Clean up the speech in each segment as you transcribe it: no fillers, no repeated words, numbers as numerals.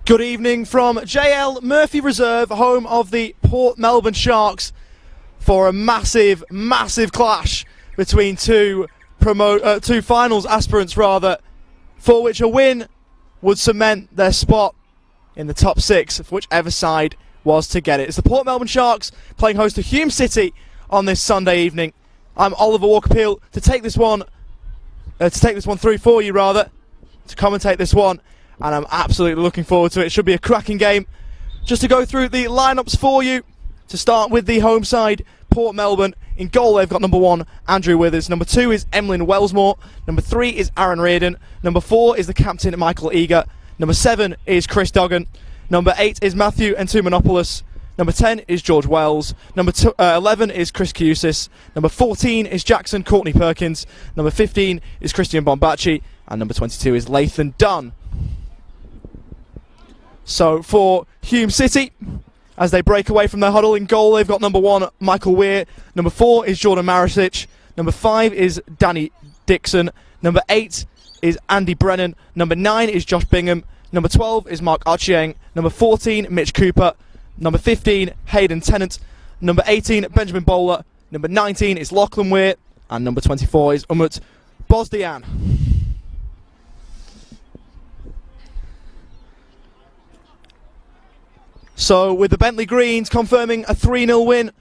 Good evening from JL Murphy Reserve, home of the Port Melbourne Sharks, for a massive clash between two finals aspirants, for which a win would cement their spot in the top six for whichever side was to get it. It's the Port Melbourne Sharks playing host to Hume City on this Sunday evening. I'm Oliver Walker-Peel to take this one through for you, to commentate this one. And I'm absolutely looking forward to it. It should be a cracking game. Just to go through the lineups for you, to start with the home side, Port Melbourne. In goal, they've got number 1, Andrew Withers. Number 2 is Emlyn Wellsmore. Number 3 is Aaron Reardon. Number 4 is the captain, Michael Eager. Number 7 is Chris Duggan. Number 8 is Matthew Entumanopoulos. Number 10 is George Wells. Number 11 is Chris Cusis. Number 14 is Jackson Courtney Perkins. Number 15 is Christian Bombacci. And number 22 is Lathan Dunn. So for Hume City, as they break away from their huddle, in goal they've got number 1, Michael Weir. Number 4 is Jordan Marisic. Number 5 is Danny Dixon. Number 8 is Andy Brennan. Number 9 is Josh Bingham. Number 12 is Mark Archieng. Number 14, Mitch Cooper. Number 15, Hayden Tennant. Number 18, Benjamin Bowler. Number 19 is Lachlan Weir. And number 24 is Umut Bosdian. So with the Bentley Greens confirming a 3-0 win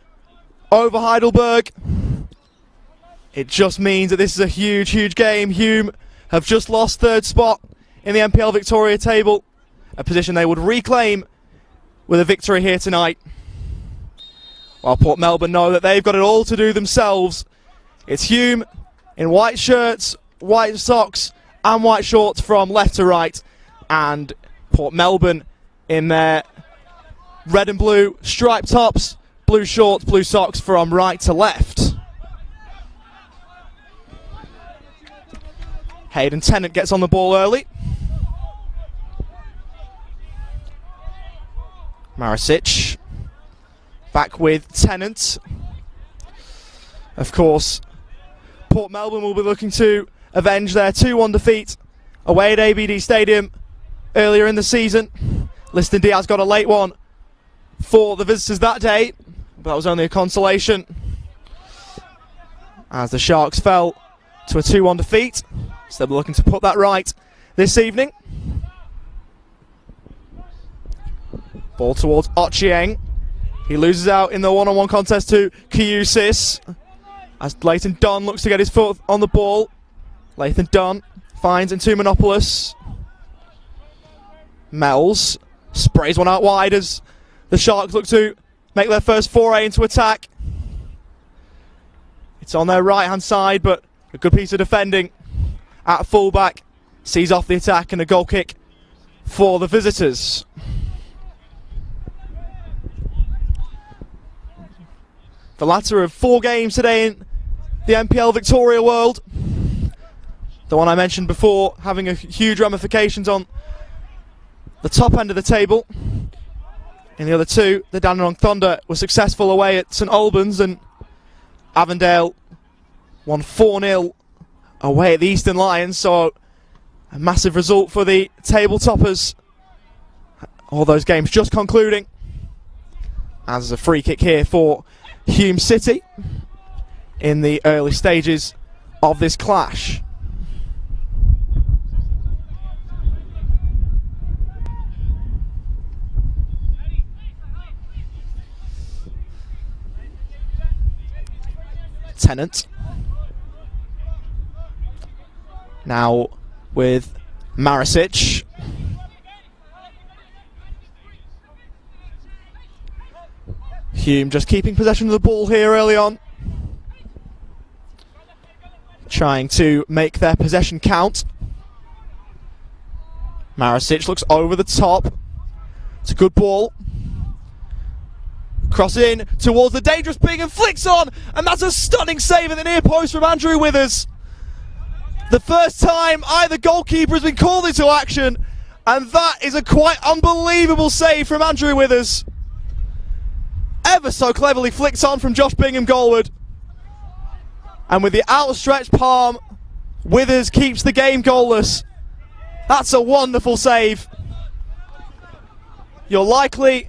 over Heidelberg, it just means that this is a huge game. Hume have just lost 3rd spot in the NPL Victoria table, a position they would reclaim with a victory here tonight. While Port Melbourne know that they've got it all to do themselves. It's Hume in white shirts, white socks and white shorts from left to right, and Port Melbourne in their red and blue striped tops, blue shorts, blue socks from right to left. Hayden Tennant gets on the ball early. Marisic back with Tennant. Of course, Port Melbourne will be looking to avenge their 2-1 defeat away at ABD Stadium earlier in the season. Liston Diaz got a late one for the visitors that day, but that was only a consolation as the Sharks fell to a 2-1 defeat. So they'll be looking to put that right this evening. Ball towards Ochieng. He loses out in the one-on-one contest to Cusis as Lathan Dunn looks to get his foot on the ball. Lathan Dunn finds Entumanopoulos. Mells sprays one out wide as the Sharks look to make their first foray into attack. It's on their right-hand side, but a good piece of defending at fullback sees off the attack, and a goal kick for the visitors. The latter of 4 games today in the NPL Victoria world. The one I mentioned before having a huge ramifications on the top end of the table. In the other 2, the Dandenong Thunder were successful away at St Albans, and Avondale won 4-0 away at the Eastern Lions, so a massive result for the table toppers. All those games just concluding. As a free kick here for Hume City in the early stages of this clash. Tennant now with Marisic. Hume just keeping possession of the ball here early on, trying to make their possession count. Marisic looks over the top. It's a good ball. Cross in towards the dangerous Bingham, flicks on, and that's a stunning save at the near post from Andrew Withers. The first time either goalkeeper has been called into action, and that is a quite unbelievable save from Andrew Withers. Ever so cleverly flicked on from Josh Bingham goalward. And with the outstretched palm, Withers keeps the game goalless. That's a wonderful save. you're likely...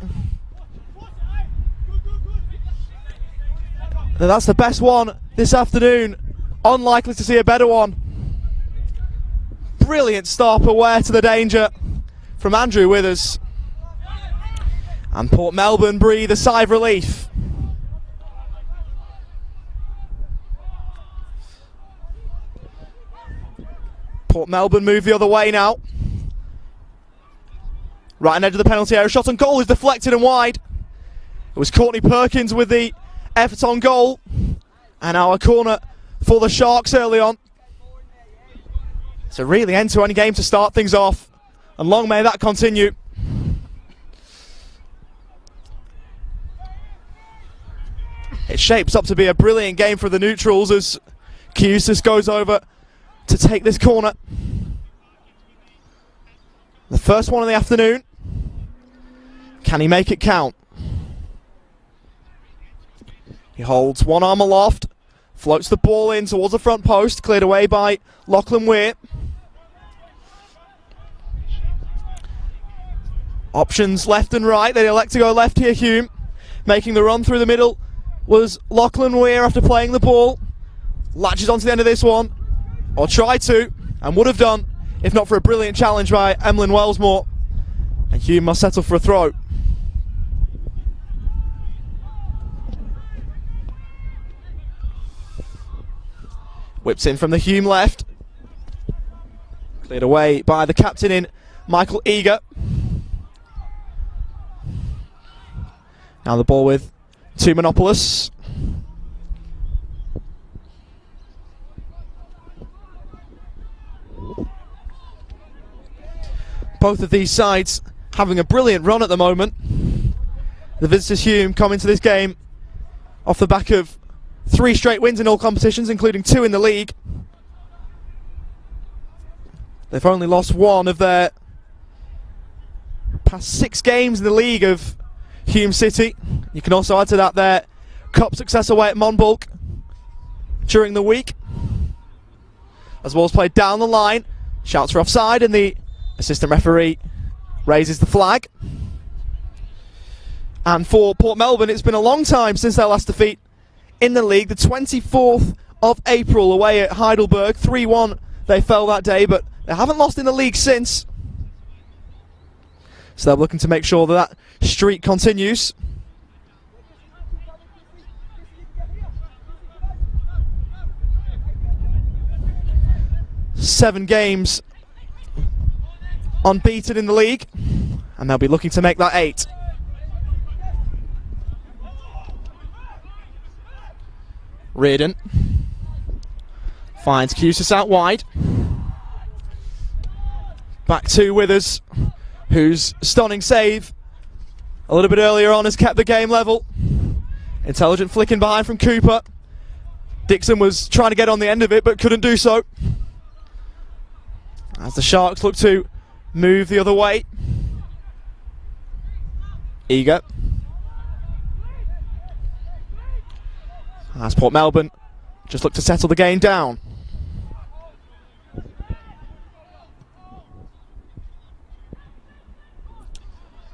That's the best one this afternoon. Unlikely to see a better one. Brilliant stop, aware to the danger from Andrew Withers. And Port Melbourne breathe a sigh of relief. Port Melbourne move the other way now. Right on edge of the penalty area. Shot on goal is deflected and wide. It was Courtney Perkins with the effort on goal. And now a corner for the Sharks early on. It's a really end-to-end game to start things off. And long may that continue. It shapes up to be a brilliant game for the neutrals as Cusis goes over to take this corner. The first one of the afternoon. Can he make it count? He holds one arm aloft, floats the ball in towards the front post, cleared away by Lachlan Weir. Options left and right. They elect to go left here, Hume. Making the run through the middle was Lachlan Weir after playing the ball. Latches onto the end of this one, or tried to, and would have done, if not for a brilliant challenge by Emlyn Wellsmore. And Hume must settle for a throw. Whips in from the Hume left. Cleared away by the captain in Michael Eager. Now the ball with Tumanopoulos. Both of these sides having a brilliant run at the moment. The visitors Hume come into this game off the back of 3 straight wins in all competitions, including 2 in the league. They've only lost 1 of their past 6 games in the league of Hume City. You can also add to that their cup success away at Monbulk during the week. As ball's played down the line, shouts for offside, and the assistant referee raises the flag. And for Port Melbourne, it's been a long time since their last defeat in the league. The 24th of April away at Heidelberg. 3-1 they fell that day, but they haven't lost in the league since. So they're looking to make sure that that streak continues. Seven games unbeaten in the league, and they'll be looking to make that 8. Reardon finds Cusis out wide. Back to Withers, whose stunning save a little bit earlier on has kept the game level. Intelligent flicking behind from Cooper. Dixon was trying to get on the end of it but couldn't do so, as the Sharks look to move the other way. Eager. As Port Melbourne just look to settle the game down.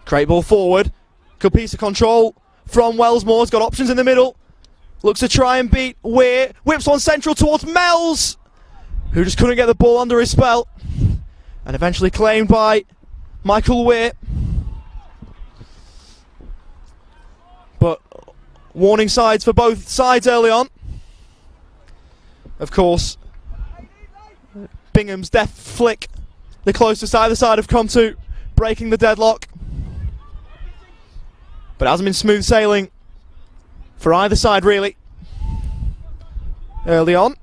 Great ball forward. Good piece of control from Wellsmore's got options in the middle. Looks to try and beat Weir. Whips one central towards Mells, who just couldn't get the ball under his spell. And eventually claimed by Michael Weir. But warning sides for both sides early on. Of course, Bingham's deft flick, the closest either side have come to breaking the deadlock. But it hasn't been smooth sailing for either side really early on.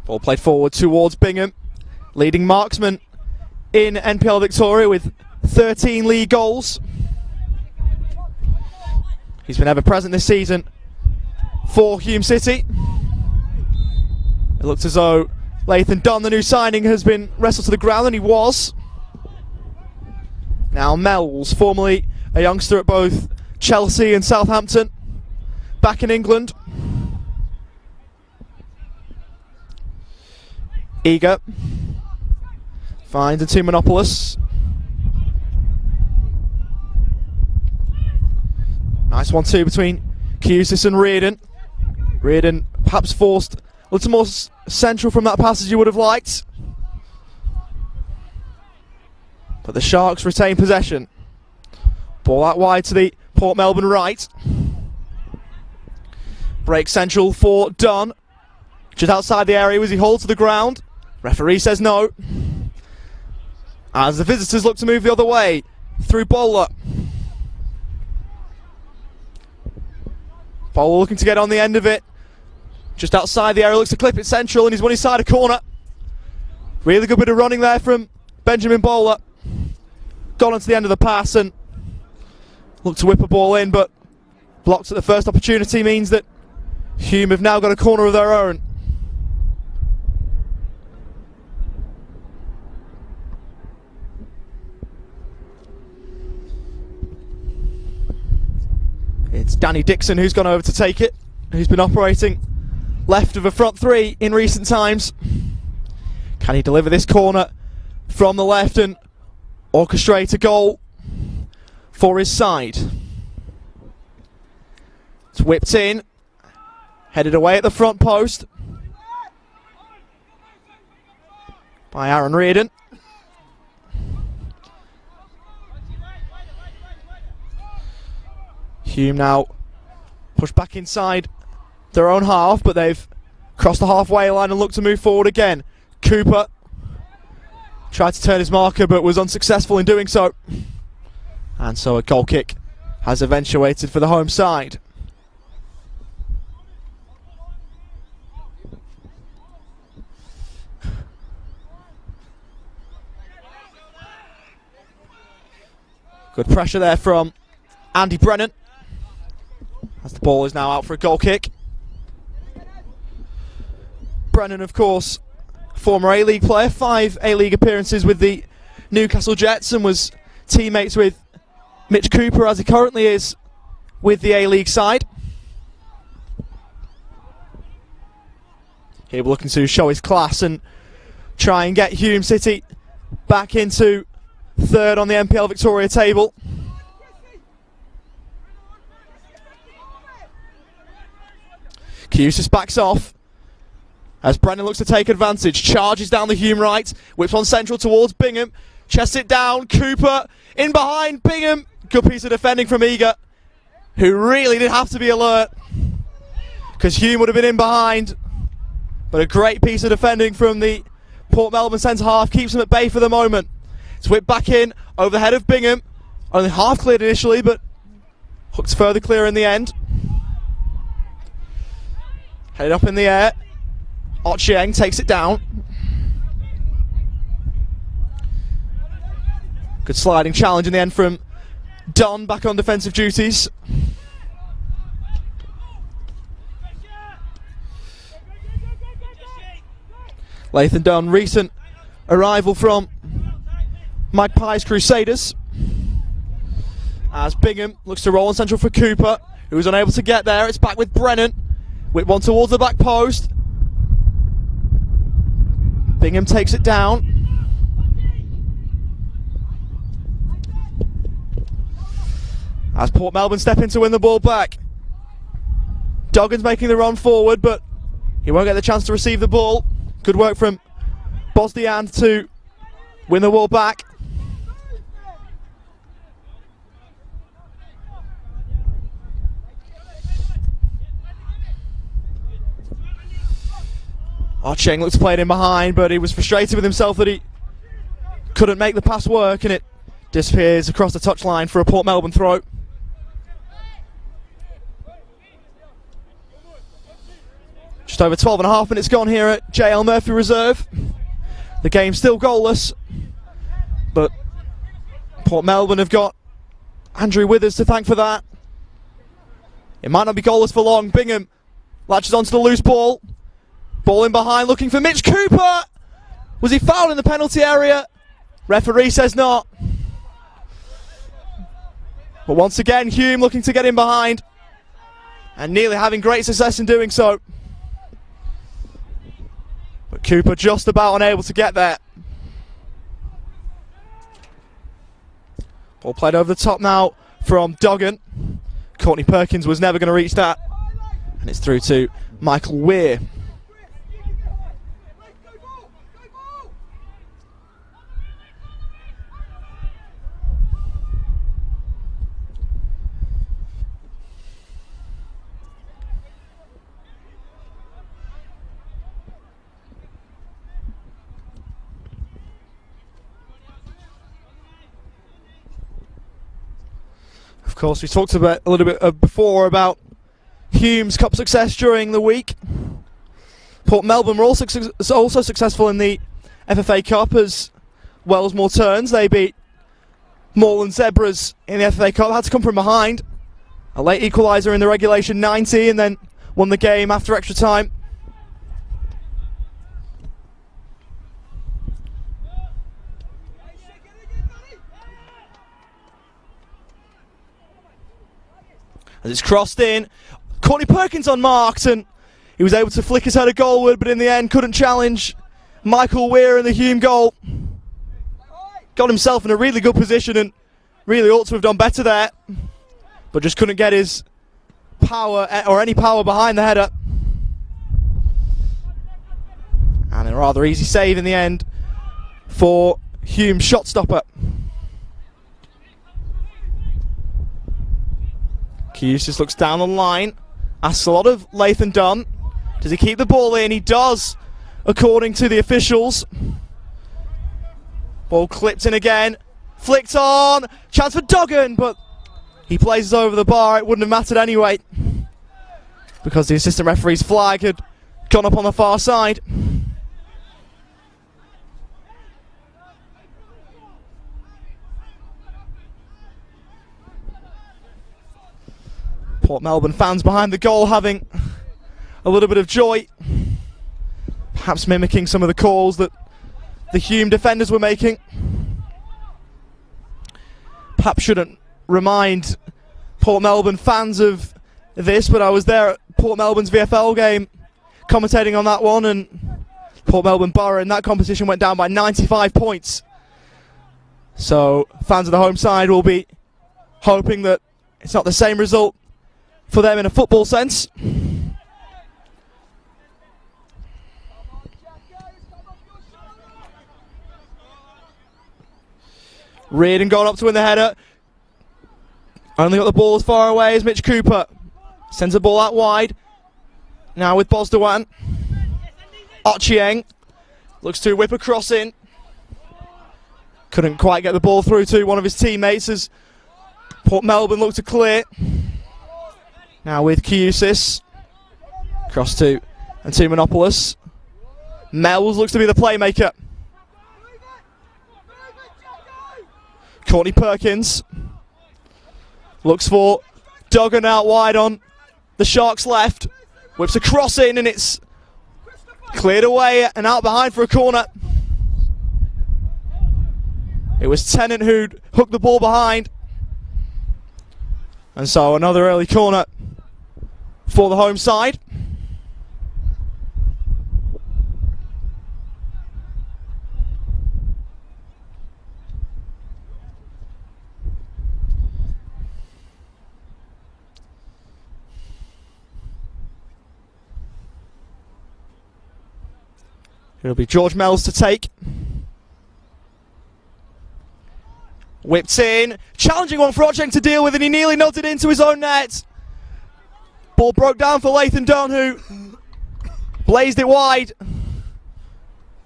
Ball played forward towards Bingham, leading marksman in NPL Victoria with 13 league goals. He's been ever present this season for Hume City. It looks as though Lathan Dunn, the new signing, has been wrestled to the ground, and he was. Now Mells, formerly a youngster at both Chelsea and Southampton, back in England. Eager finds into Monopolis. Nice 1-2 between Cusis and Reardon. Reardon perhaps forced a little more central from that pass as you would have liked. But the Sharks retain possession. Ball out wide to the Port Melbourne right. Break central for Dunn. Just outside the area as he holds to the ground. Referee says no. As the visitors look to move the other way through Bowler. Bowler looking to get on the end of it. Just outside the area, looks to clip it central, and he's won his side a corner. Really good bit of running there from Benjamin Bowler. Got onto the end of the pass and looked to whip a ball in, but blocked at the first opportunity means that Hume have now got a corner of their own. It's Danny Dixon who's gone over to take it, who's been operating left of a front three in recent times. Can he deliver this corner from the left and orchestrate a goal for his side? It's whipped in, headed away at the front post by Aaron Reardon. Hume now pushed back inside their own half, but they've crossed the halfway line and looked to move forward again. Cooper tried to turn his marker but was unsuccessful in doing so. And so a goal kick has eventuated for the home side. Good pressure there from Andy Brennan, as the ball is now out for a goal kick. Brennan, of course, former A-League player, 5 A-League appearances with the Newcastle Jets, and was teammates with Mitch Cooper, as he currently is with the A-League side. Here we're looking to show his class and try and get Hume City back into third on the NPL Victoria table. Cusis backs off as Brennan looks to take advantage. Charges down the Hume right, whips on central towards Bingham, chests it down. Cooper in behind Bingham. Good piece of defending from Eager, who really did have to be alert because Hume would have been in behind. But a great piece of defending from the Port Melbourne centre half keeps him at bay for the moment. It's whipped back in over the head of Bingham. Only half cleared initially, but hooked further clear in the end. Headed up in the air. Ochieng takes it down. Good sliding challenge in the end from Dunn, back on defensive duties. Lathan Dunn, recent arrival from Magpies Crusaders. As Bingham looks to roll on central for Cooper, who was unable to get there. It's back with Brennan. Whip one towards the back post. Bingham takes it down. As Port Melbourne step in to win the ball back. Duggan's making the run forward, but he won't get the chance to receive the ball. Good work from Bosdian to win the ball back. Cheng looked to play it in behind, but he was frustrated with himself that he couldn't make the pass work, and it disappears across the touchline for a Port Melbourne throw. Just over 12.5 minutes gone here at JL Murphy Reserve. The game's still goalless, but Port Melbourne have got Andrew Withers to thank for that. It might not be goalless for long. Bingham latches onto the loose ball. Ball in behind, looking for Mitch Cooper. Was he fouled in the penalty area? Referee says not. But once again, Hume looking to get in behind, and nearly having great success in doing so. But Cooper just about unable to get there. Ball played over the top now from Duggan. Courtney Perkins was never going to reach that. And it's through to Michael Weir. Of course, we talked about a little bit before about Hume's Cup success during the week. Port Melbourne were also successful in the FFA Cup as well as more turns. They beat Moreland Zebras in the FFA Cup. Had to come from behind. A late equaliser in the regulation 90 and then won the game after extra time. As it's crossed in, Courtney Perkins unmarked, and he was able to flick his header goalward, but in the end couldn't challenge Michael Weir in the Hume goal. Got himself in a really good position and really ought to have done better there, but just couldn't get his power or any power behind the header. And a rather easy save in the end for Hume's shot stopper. Kiyusis looks down the line, asks a lot of Lathan Dunn. Does he keep the ball in? He does, according to the officials. Ball clipped in again, flicked on, chance for Duggan, but he places over the bar. It wouldn't have mattered anyway, because the assistant referee's flag had gone up on the far side. Port Melbourne fans behind the goal having a little bit of joy, perhaps mimicking some of the calls that the Hume defenders were making. Perhaps shouldn't remind Port Melbourne fans of this, but I was there at Port Melbourne's VFL game commentating on that one, and Port Melbourne Borough in that competition went down by 95 points. So fans of the home side will be hoping that it's not the same result for them in a football sense. Reardon going up to win the header. Only got the ball as far away as Mitch Cooper. Sends the ball out wide. Now with Bosdawan. Ochieng looks to whip a cross in. Couldn't quite get the ball through to one of his teammates as Port Melbourne looked to clear. Now with Kiyusis. Cross to Antimonopoulos. Mells looks to be the playmaker. Courtney Perkins looks for Duggan out wide on the Sharks' left. Whips a cross in and it's cleared away and out behind for a corner. It was Tennant who'd hooked the ball behind. And so another early corner for the home side. It'll be George Mells to take. Whipped in. Challenging one for Ochieng to deal with, and he nearly knocked it into his own net. Ball broke down for Lathan Dunn, who blazed it wide.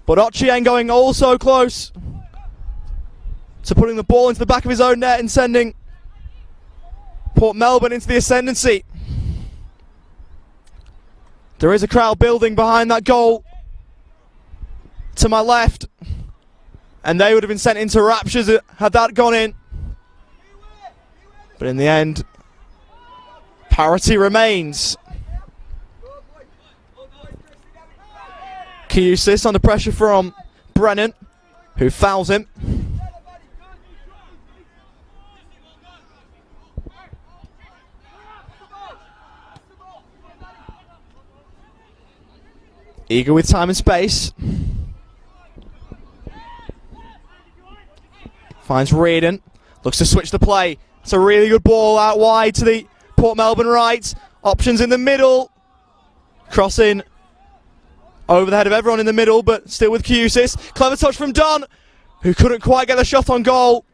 But Ochieng going all so close to putting the ball into the back of his own net and sending Port Melbourne into the ascendancy. There is a crowd building behind that goal to my left, and they would have been sent into raptures had that gone in. But in the end, parity remains. Kiyusis under pressure from Brennan, who fouls him. Eager with time and space. Finds Reardon. Looks to switch the play. It's a really good ball out wide to the Port Melbourne right. Options in the middle. Crossing over the head of everyone in the middle, but still with Cusis. Clever touch from Dunn, who couldn't quite get the shot on goal.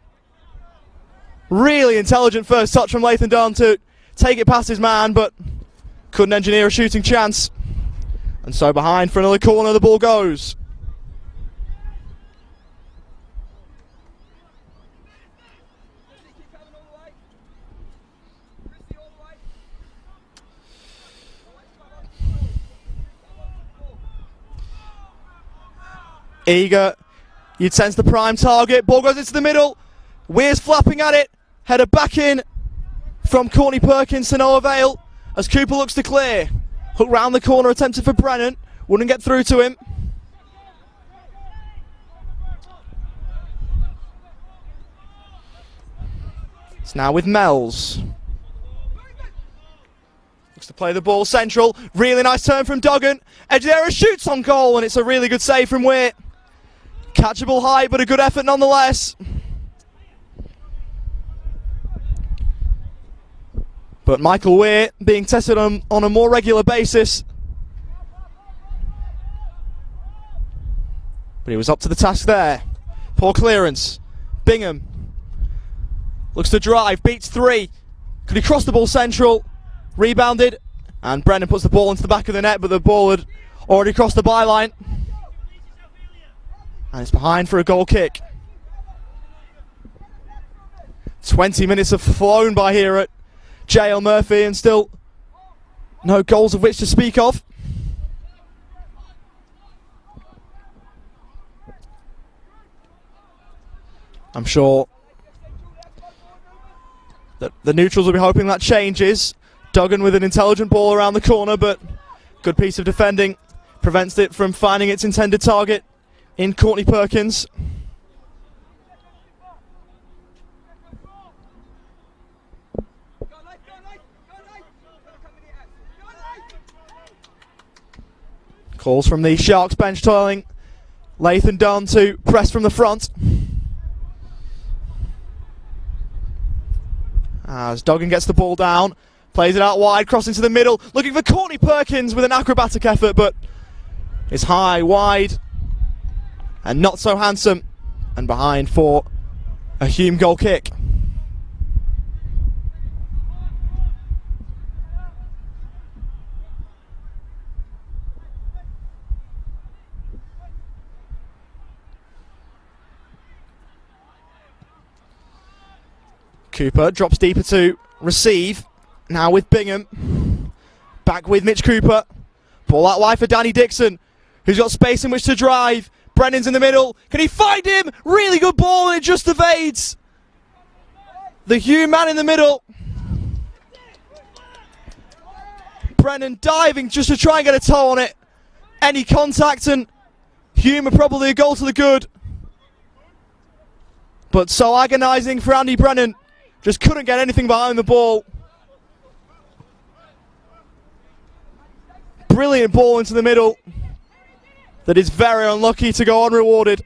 Really intelligent first touch from Lathan Dunn to take it past his man, but couldn't engineer a shooting chance. And so behind for another corner, the ball goes. Eager, you'd sense the prime target. Ball goes into the middle. Weir's flapping at it. Header back in from Courtney Perkins to no avail as Cooper looks to clear. Hook round the corner, attempted for Brennan. Wouldn't get through to him. It's now with Mells. Looks to play the ball central. Really nice turn from Duggan. Edge of the area, shoots on goal, and it's a really good save from Weir. Catchable height, but a good effort nonetheless. But Michael Weir being tested on a more regular basis. But he was up to the task there. Poor clearance. Bingham looks to drive, beats three. Could he cross the ball central? Rebounded, and Brennan puts the ball into the back of the net, but the ball had already crossed the byline. And it's behind for a goal kick. 20 minutes have flown by here at JL Murphy, and still no goals of which to speak of. I'm sure that the neutrals will be hoping that changes. Duggan with an intelligent ball around the corner, but good piece of defending prevents it from finding its intended target in Courtney Perkins. Calls from the Sharks bench telling Lathan Dunn to press from the front. As Duggan gets the ball down, plays it out wide, crossing to the middle, looking for Courtney Perkins with an acrobatic effort, but it's high, wide, and not so handsome, and behind for a Hume goal kick. Cooper drops deeper to receive. Now with Bingham. Back with Mitch Cooper. Ball out wide for Danny Dixon, who's got space in which to drive. Brennan's in the middle. Can he find him? Really good ball, and it just evades the Hume man in the middle. Brennan diving just to try and get a toe on it. Any contact, and Hume are probably a goal to the good. But so agonising for Andy Brennan. Just couldn't get anything behind the ball. Brilliant ball into the middle that is very unlucky to go unrewarded.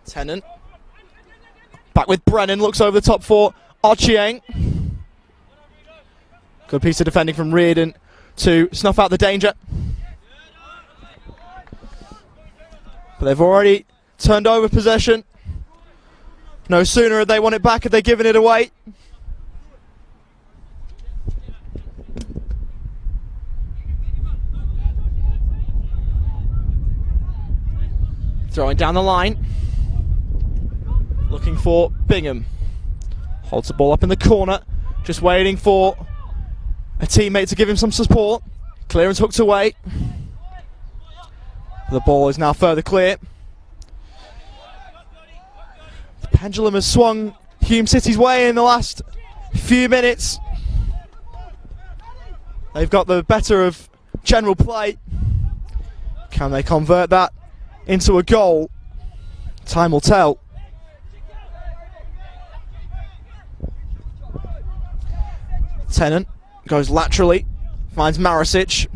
Tennant. Back with Brennan, looks over the top for Ochieng. Good piece of defending from Reardon to snuff out the danger. But they've already turned over possession. No sooner had they won it back had they given it away. Throwing down the line. Looking for Bingham. Holds the ball up in the corner. Just waiting for a teammate to give him some support. Clearance hooked away. The ball is now further clear. The pendulum has swung Hume City's way in the last few minutes. They've got the better of general play. Can they convert that into a goal? Time will tell. Tennant goes laterally, finds Marisic.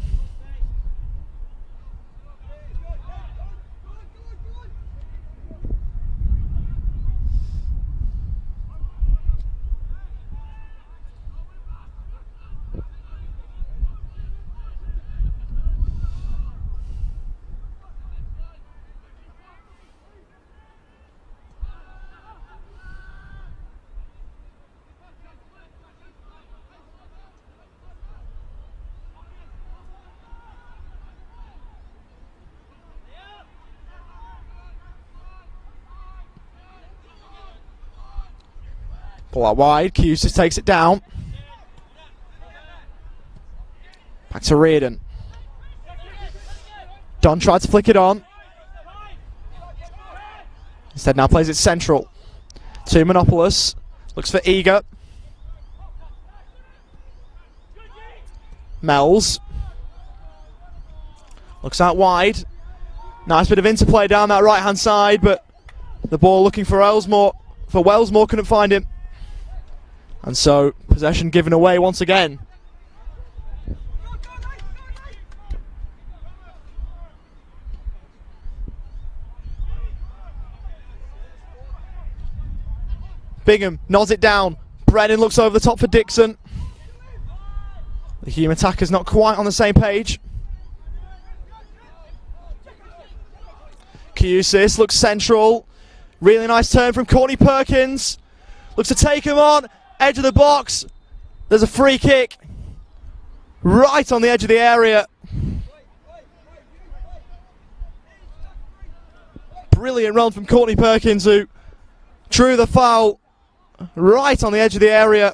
Pull out wide, Cusis takes it down. Back to Reardon. Don tried to flick it on. Instead now plays it central. To Monopoulos. Looks for Eager. Mells. Looks out wide. Nice bit of interplay down that right hand side, but the ball looking for Wellsmore couldn't find him. And so, possession given away once again. Bingham nods it down. Brennan looks over the top for Dixon. The Hume attacker's not quite on the same page. Cusis looks central. Really nice turn from Courtney Perkins. Looks to take him on. Edge of the box. There's a free kick. Right on the edge of the area. Brilliant run from Courtney Perkins, who drew the foul right on the edge of the area.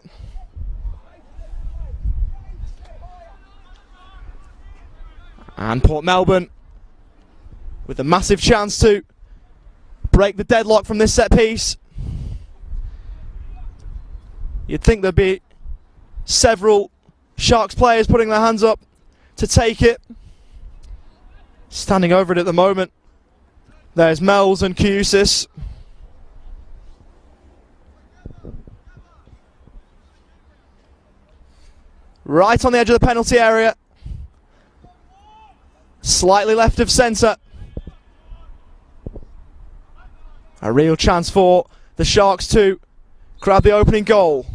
And Port Melbourne with a massive chance to break the deadlock from this set piece. You'd think there'd be several Sharks players putting their hands up to take it. Standing over it at the moment. There's Mells and Cusis. Right on the edge of the penalty area. Slightly left of centre. A real chance for the Sharks to grab the opening goal.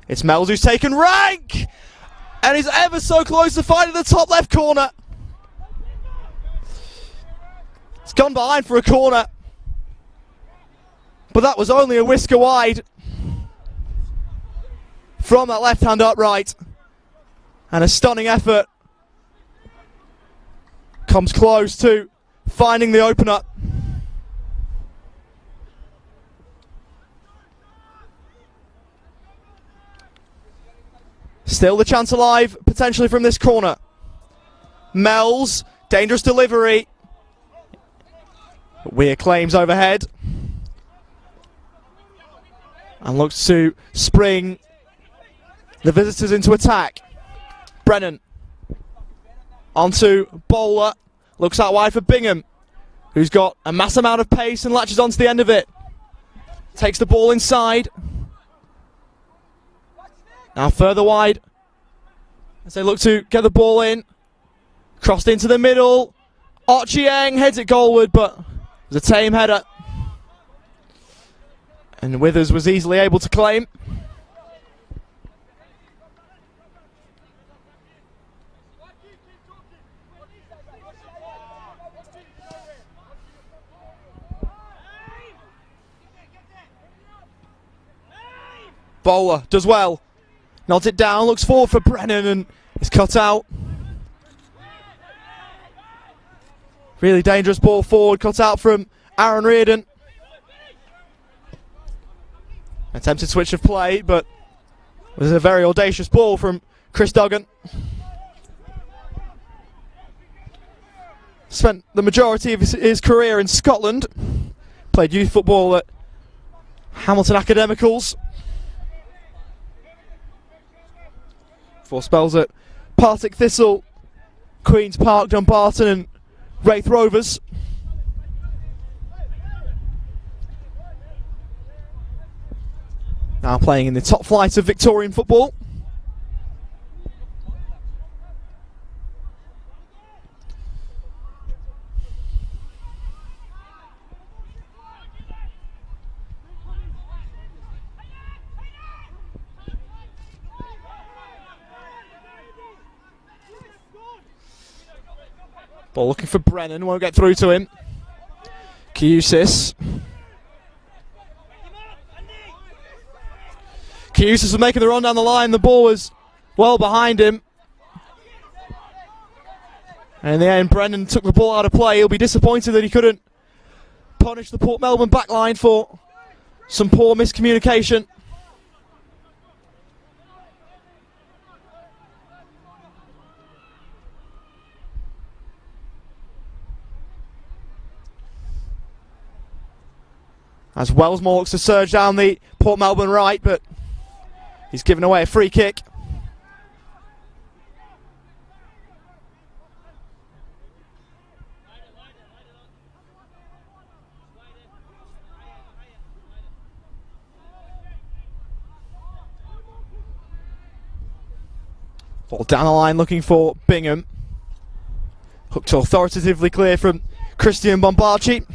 It's Mells who's taken rank! And he's ever so close to finding the top left corner. It's gone behind for a corner. But that was only a whisker wide from that left hand upright. And a stunning effort comes close to finding the opener. Still the chance alive, potentially from this corner. Mells, dangerous delivery. Weir claims overhead. And looks to spring the visitors into attack. Brennan. Onto Bowler. Looks out wide for Bingham, who's got a mass amount of pace and latches onto the end of it. Takes the ball inside. Now further wide as they look to get the ball in. Crossed into the middle. Ochieng heads it goalward, but it was a tame header. And Withers was easily able to claim. Bowler does well. Nods it down, looks forward for Brennan and is cut out. Really dangerous ball forward, cut out from Aaron Reardon. Attempted switch of play, but it was a very audacious ball from Chris Duggan. Spent the majority of his career in Scotland. Played youth football at Hamilton Academicals. 4 spells at Partick Thistle, Queen's Park, Dumbarton and Wraith Rovers. Now playing in the top flight of Victorian football. Ball looking for Brennan, won't get through to him. Kiusis. Kiusis was making the run down the line, the ball was well behind him. And in the end, Brennan took the ball out of play. He'll be disappointed that he couldn't punish the Port Melbourne backline for some poor miscommunication. As Wellsmore looks to surge down the Port Melbourne right, but he's given away a free kick. Ball down the line looking for Bingham. Hooked authoritatively clear from Christian Bombarci.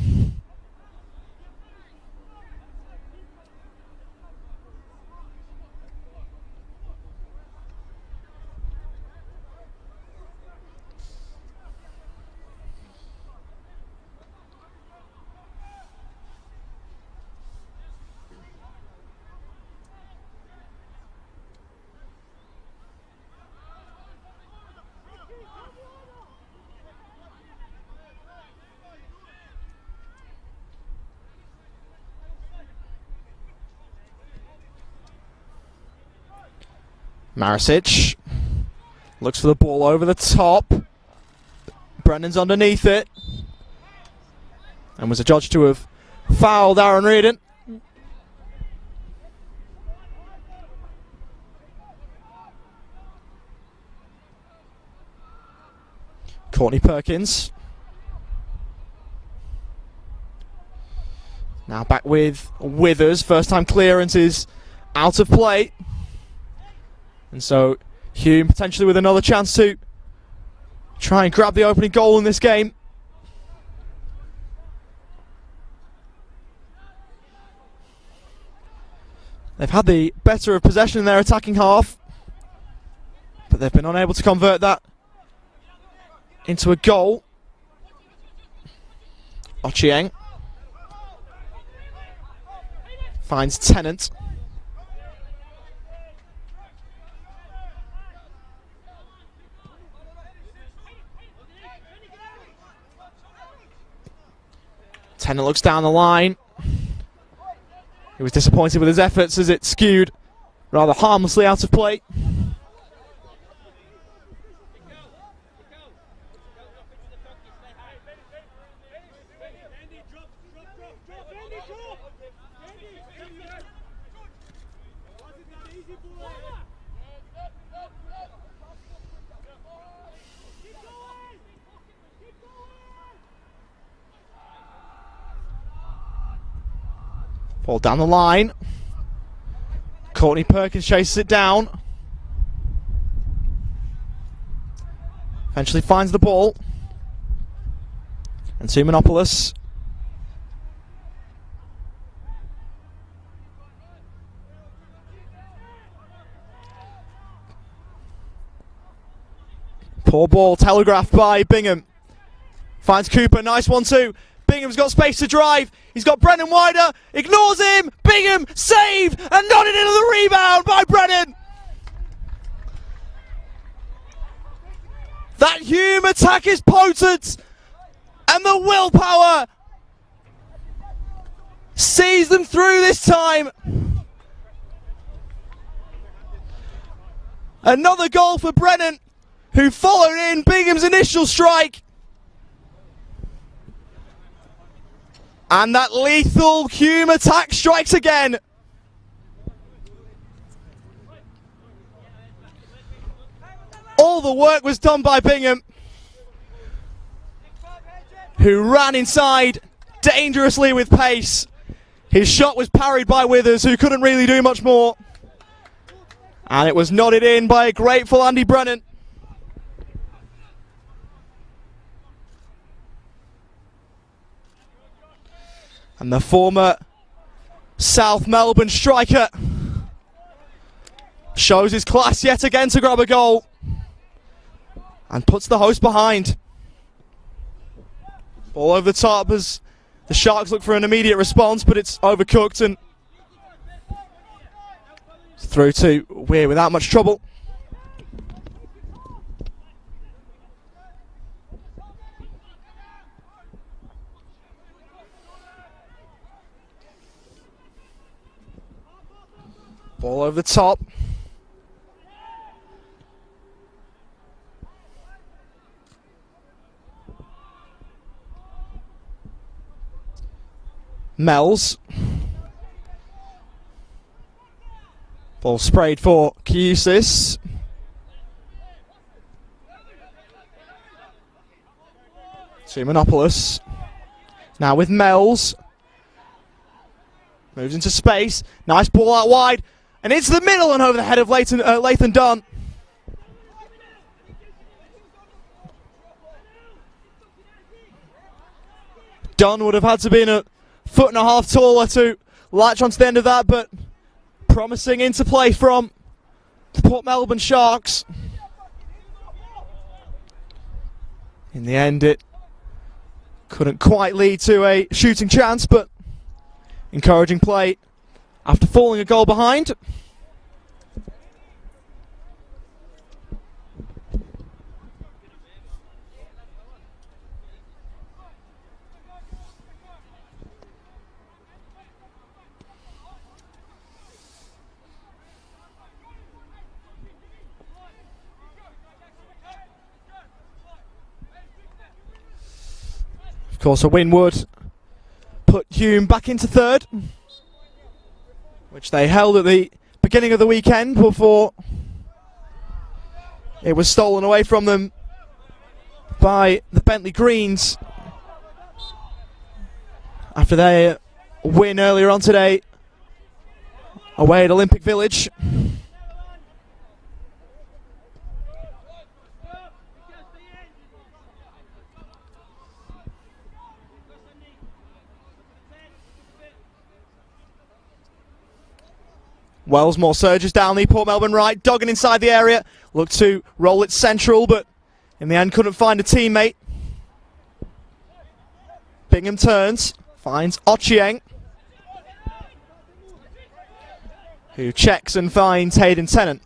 Marisic looks for the ball over the top. Brennan's underneath it. And was adjudged to have fouled Aaron Reardon. Courtney Perkins. Now back with Withers. First time clearance is out of play. And so Hume potentially with another chance to try and grab the opening goal in this game. They've had the better of possession in their attacking half, but they've been unable to convert that into a goal. Ochieng finds Tennant. Tennant looks down the line. He was disappointed with his efforts as it skewed rather harmlessly out of play. Ball down the line. Courtney Perkins chases it down. Eventually finds the ball. And Simonopoulos. Poor ball telegraphed by Bingham. Finds Cooper, nice 1-2. Bingham's got space to drive. He's got Brennan wider. Ignores him. Bingham saved and nodded into the rebound by Brennan. That Hume attack is potent, and the willpower sees them through this time. Another goal for Brennan, who followed in Bingham's initial strike. And that lethal Hume attack strikes again. All the work was done by Bingham, who ran inside dangerously with pace. His shot was parried by Withers, who couldn't really do much more. And it was nodded in by a grateful Andy Brennan. And the former South Melbourne striker shows his class yet again to grab a goal and puts the host behind. Ball over the top as the Sharks look for an immediate response, but it's overcooked and through to Weir without much trouble. Ball over the top. Mells. Ball sprayed for Hume. Simonopoulos. Now with Mells. Moves into space. Nice ball out wide. And into the middle and over the head of Lathan Dunn. Dunn would have had to be a foot and a half taller to latch onto the end of that, but promising interplay from the Port Melbourne Sharks. In the end, it couldn't quite lead to a shooting chance, but encouraging play after falling a goal behind. Of course, a win would put Hume back into third, which they held at the beginning of the weekend before it was stolen away from them by the Bentley Greens after their win earlier on today away at Olympic Village. Wellsmore surges down the Port Melbourne right, Duggan inside the area, looked to roll it central, but in the end couldn't find a teammate. Bingham turns, finds Ochieng, who checks and finds Hayden Tennant.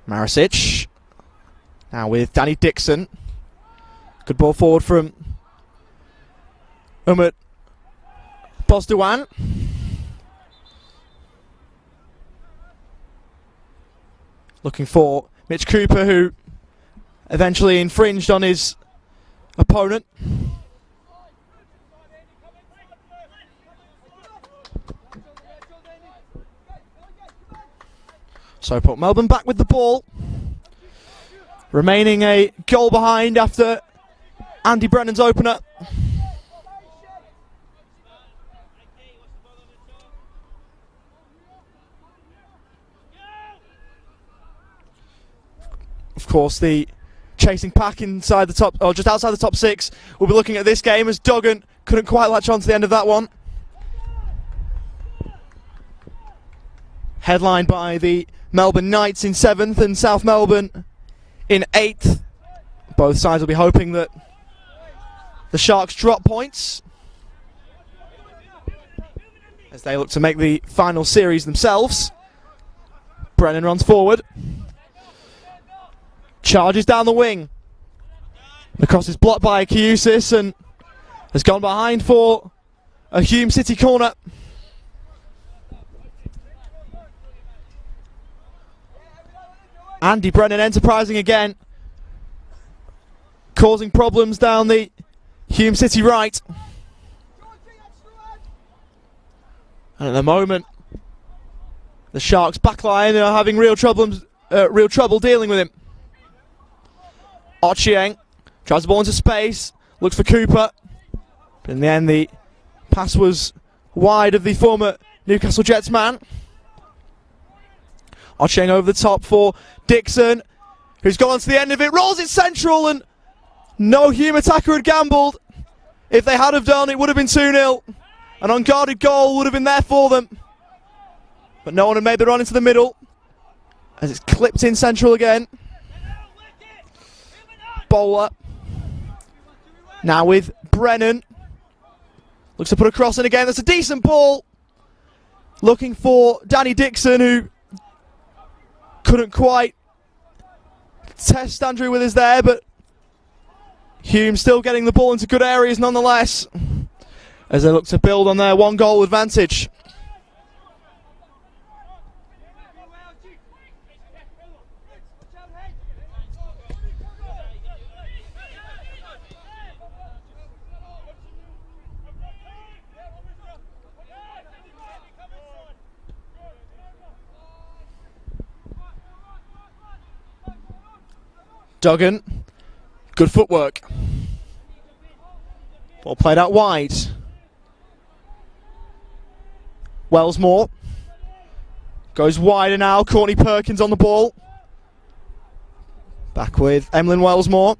Marisic, now with Danny Dixon. Good ball forward from Umut Bosdewan. Looking for Mitch Cooper, who eventually infringed on his opponent. So Port Melbourne back with the ball. Remaining a goal behind after Andy Brennan's opener. Of course, the chasing pack inside the top, or just outside the top six, will be looking at this game as Duggan couldn't quite latch on to the end of that one. Headlined by the Melbourne Knights in 7th and South Melbourne in 8th. Both sides will be hoping that the Sharks drop points as they look to make the final series themselves. Brennan runs forward. Charges down the wing. The cross is blocked by Kiusis and has gone behind for a Hume City corner. Andy Brennan enterprising again, causing problems down the Hume City right. And at the moment, the Sharks backline are having real trouble dealing with him. Ochieng tries the ball into space, looks for Cooper, but in the end the pass was wide of the former Newcastle Jets man. Ochieng over the top for Dixon, who's gone to the end of it, rolls it central, and no Hume attacker had gambled. If they had have done, it would have been 2-0. An unguarded goal would have been there for them, but no one had made the run into the middle. As it's clipped in central again. Bowler. Now with Brennan. Looks to put a cross in again. That's a decent ball. Looking for Danny Dixon, who couldn't quite test Andrew Withers there, but Hume still getting the ball into good areas nonetheless, as they look to build on their 1-goal advantage. Duggan, good footwork. Ball played out wide. Wellsmore goes wider now. Courtney Perkins on the ball. Back with Emlyn Wellsmore.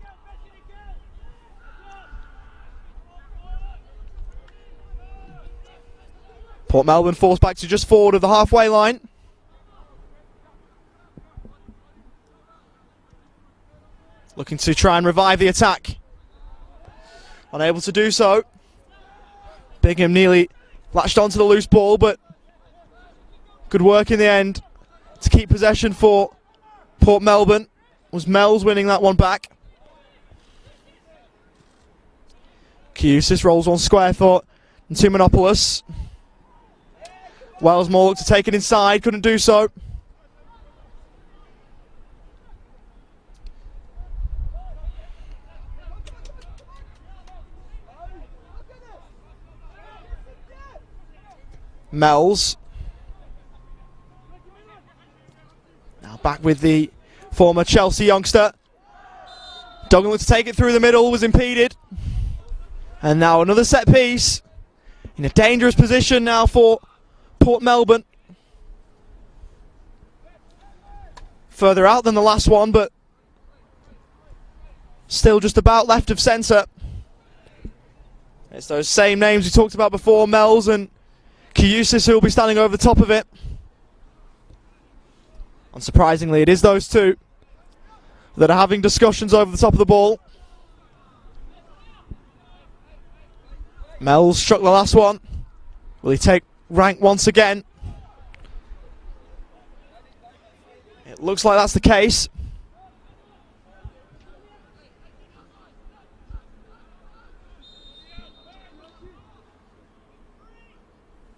Port Melbourne forced back to just forward of the halfway line. Looking to try and revive the attack. Unable to do so. Bingham nearly latched onto the loose ball, but good work in the end to keep possession for Port Melbourne. It was Mells winning that one back. Kiusis rolls one square foot into Manopoulos. Wellsmore looked to take it inside, couldn't do so. Mells. Now back with the former Chelsea youngster. Duggan looked to take it through the middle, was impeded. And now another set piece. In a dangerous position now for Port Melbourne. Further out than the last one, but still just about left of centre. It's those same names we talked about before, Mells and Kiusis, who will be standing over the top of it. Unsurprisingly, it is those two that are having discussions over the top of the ball. Mells struck the last one. Will he take rank once again? It looks like that's the case.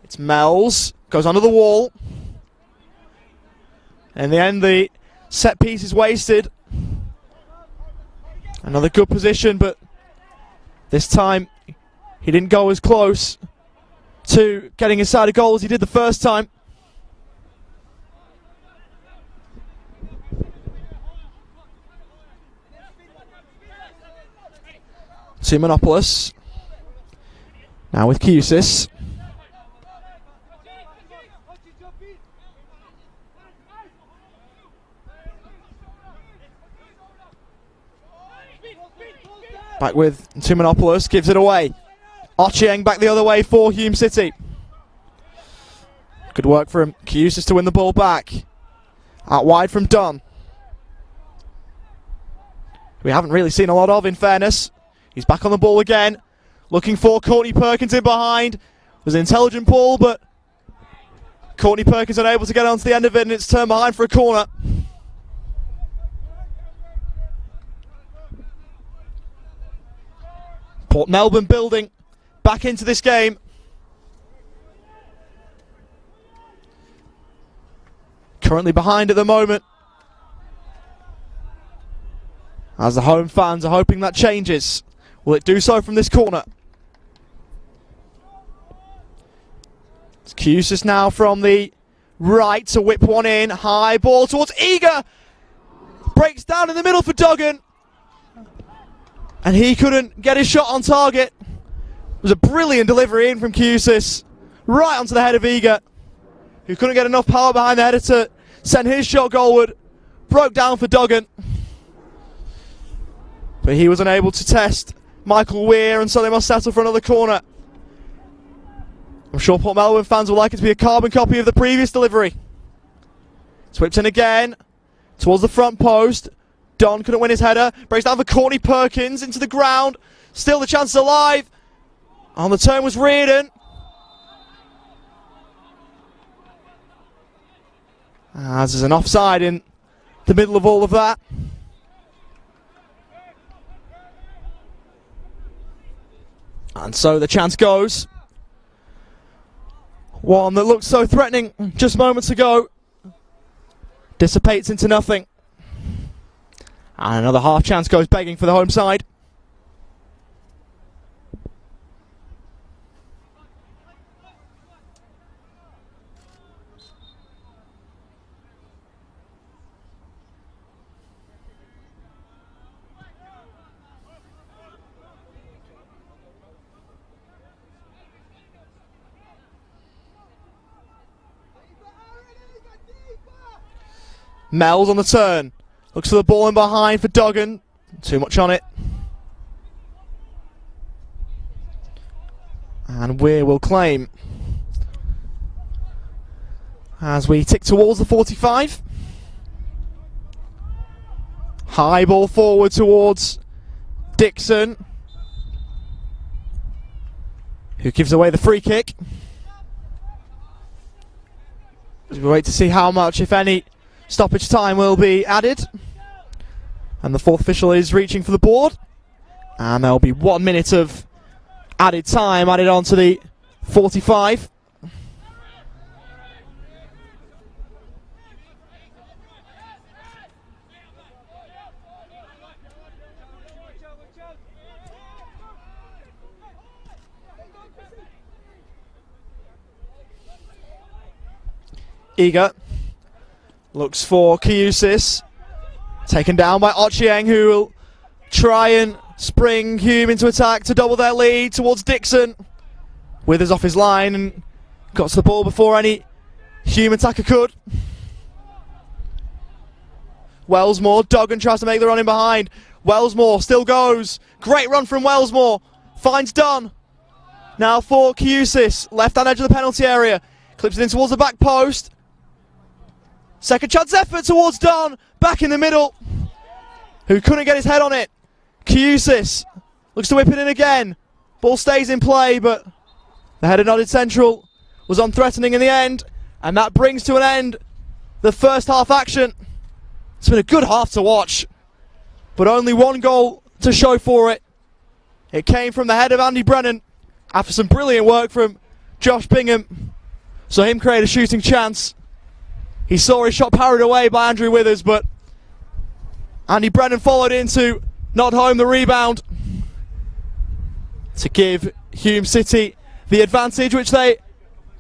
It's Mells, goes under the wall. In the end, the set piece is wasted. Another good position, but this time he didn't go as close to getting inside a goal as he did the first time. To Manopoulos. Now with Kiusis. Back with Timonopoulos, gives it away. Ochieng back the other way for Hume City. Good work from Kiusis to win the ball back. Out wide from Dunn. We haven't really seen a lot of, in fairness. He's back on the ball again. Looking for Courtney Perkins in behind. It was an intelligent ball, but Courtney Perkins unable to get onto the end of it, and it's turned behind for a corner. Port Melbourne building back into this game. Currently behind at the moment, as the home fans are hoping that changes. Will it do so from this corner? It's Kiusis now from the right to whip one in. High ball towards Eager. Breaks down in the middle for Duggan. And he couldn't get his shot on target. It was a brilliant delivery in from Kiusis, right onto the head of Eager, who couldn't get enough power behind the header to send his shot goalward. Broke down for Duggan, but he was unable to test Michael Weir, and so they must settle for another corner. I'm sure Port Melbourne fans will like it to be a carbon copy of the previous delivery. It's whipped in again. towards the front post. Don couldn't win his header. Breaks down for Corny Perkins into the ground. Still the chance alive. On the turn was Reardon. As there's an offside in the middle of all of that. And so the chance goes. One that looked so threatening just moments ago dissipates into nothing. And another half chance goes begging for the home side. Mel's on the turn. Looks for the ball in behind for Duggan. Too much on it. And Weir will claim. As we tick towards the 45. High ball forward towards Dixon, who gives away the free kick. As we wait to see how much, if any, stoppage time will be added. And the fourth official is reaching for the board. And there'll be 1 minute of added time added on to the 45. Eager looks for Kiusis, taken down by Ochieng, who will try and spring Hume into attack to double their lead towards Dixon. Withers off his line and got to the ball before any Hume attacker could. Wellsmore, Duggan tries to make the run in behind. Wellsmore still goes. Great run from Wellsmore. Finds Dunn. Now for Kiusis, left-hand edge of the penalty area. Clips it in towards the back post. Second chance effort towards Don, back in the middle, who couldn't get his head on it. Kiusis looks to whip it in again. Ball stays in play, but the header nodded central was unthreatening in the end, and that brings to an end the first half action. It's been a good half to watch, but only one goal to show for it. It came from the head of Andy Brennan after some brilliant work from Josh Bingham. Saw him create a shooting chance. He saw his shot parried away by Andrew Withers, but Andy Brennan followed in to nod home the rebound to give Hume City the advantage, which they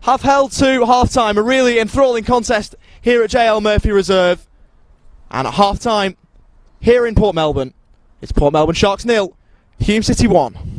have held to half-time. A really enthralling contest here at JL Murphy Reserve. And at half-time, here in Port Melbourne, it's Port Melbourne Sharks 0, Hume City 1.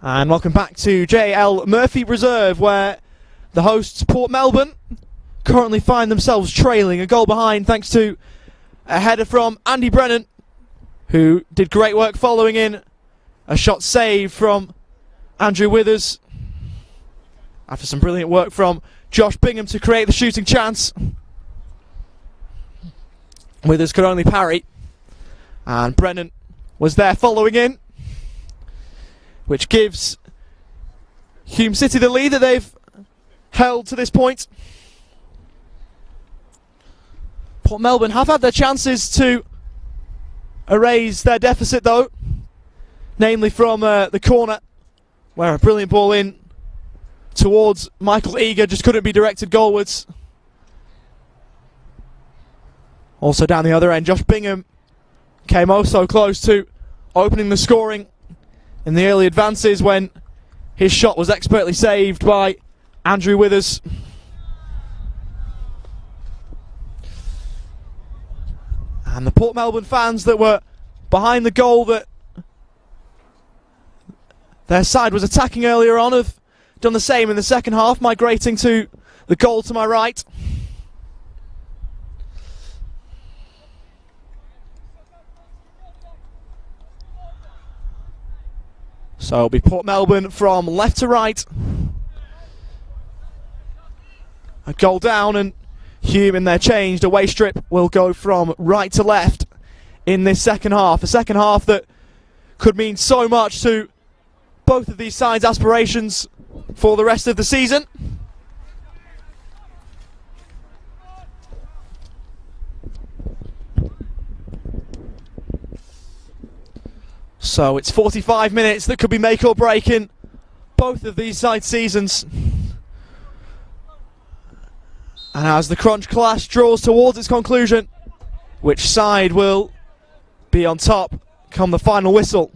And welcome back to JL Murphy Reserve, where the hosts Port Melbourne currently find themselves trailing a goal behind thanks to a header from Andy Brennan, who did great work following in a shot saved from Andrew Withers after some brilliant work from Josh Bingham to create the shooting chance. Withers could only parry, and Brennan was there following in, which gives Hume City the lead that they've held to this point. Port Melbourne have had their chances to erase their deficit though, namely from the corner, where a brilliant ball in towards Michael Eager just couldn't be directed goalwards. Also down the other end, Josh Bingham came oh so close to opening the scoring in the early advances when his shot was expertly saved by Andrew Withers. And the Port Melbourne fans that were behind the goal that their side was attacking earlier on have done the same in the second half, migrating to the goal to my right. So it'll be Port Melbourne from left to right. A goal down, and Hume in their changed away strip will go from right to left in this second half. A second half that could mean so much to both of these sides' aspirations for the rest of the season. So it's 45 minutes that could be make or break in both of these side seasons. And as the crunch clash draws towards its conclusion, which side will be on top come the final whistle?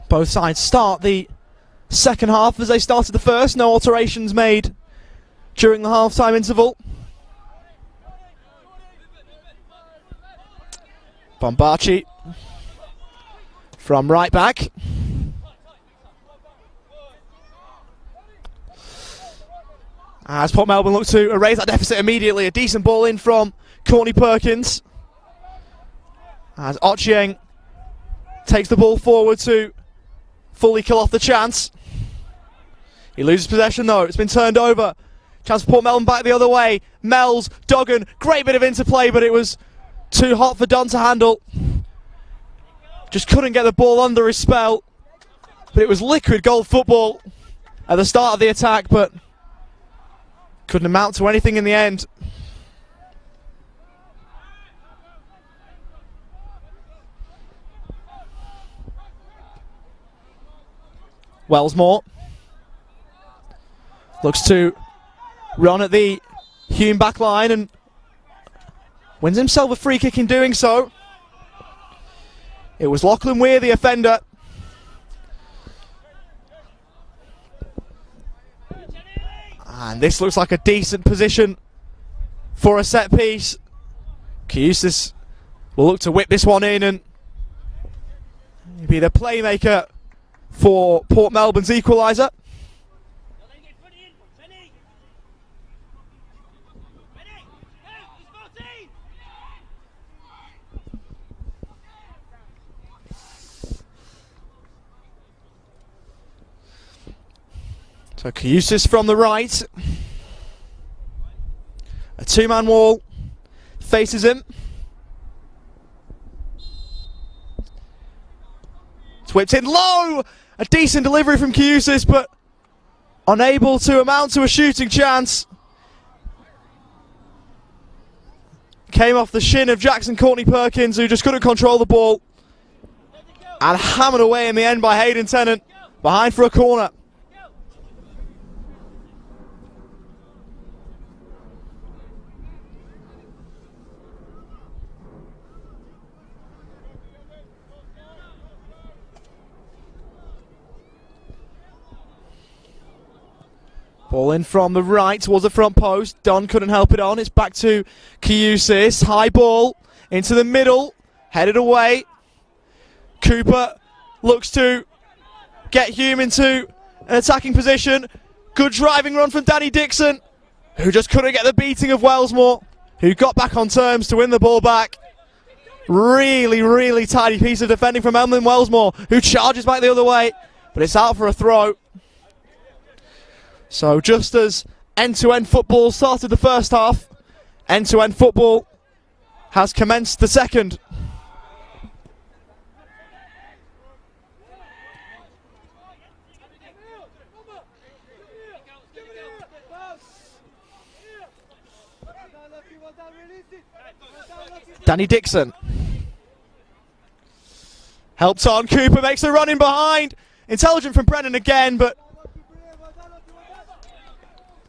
Both sides start the second half as they started the first. No alterations made during the half-time interval. Bombachi from right back. As Port Melbourne look to erase that deficit immediately, a decent ball in from Courtney Perkins. As Ochieng takes the ball forward to fully kill off the chance. He loses possession though, it's been turned over. Chance for Port Melbourne back the other way. Mells, Duggan, great bit of interplay, but it was too hot for Dunn to handle. Just couldn't get the ball under his spell. But it was liquid gold football at the start of the attack, but couldn't amount to anything in the end. Wellsmore looks to run at the Hume back line and wins himself a free kick in doing so. It was Lachlan Weir, the offender. And this looks like a decent position for a set piece. Kiyusis will look to whip this one in and be the playmaker for Port Melbourne's equaliser. So Kiyusis from the right. A two-man wall faces him. It's whipped in low! A decent delivery from Kiyusis, but unable to amount to a shooting chance. Came off the shin of Jackson Courtney Perkins, who just couldn't control the ball. And hammered away in the end by Hayden Tennant. Behind for a corner. Ball in from the right towards the front post. Dunn couldn't help it on. It's back to Kiyusis. High ball into the middle, headed away. Cooper looks to get Hume into an attacking position. Good driving run from Danny Dixon, who just couldn't get the beating of Wellsmore, who got back on terms to win the ball back. Really, really tidy piece of defending from Emlyn Wellsmore, who charges back the other way, but it's out for a throw. So just as end-to-end football started the first half, end-to-end football has commenced the second. Danny Dixon helped on. Cooper makes a run in behind. Intelligent from Brennan again, but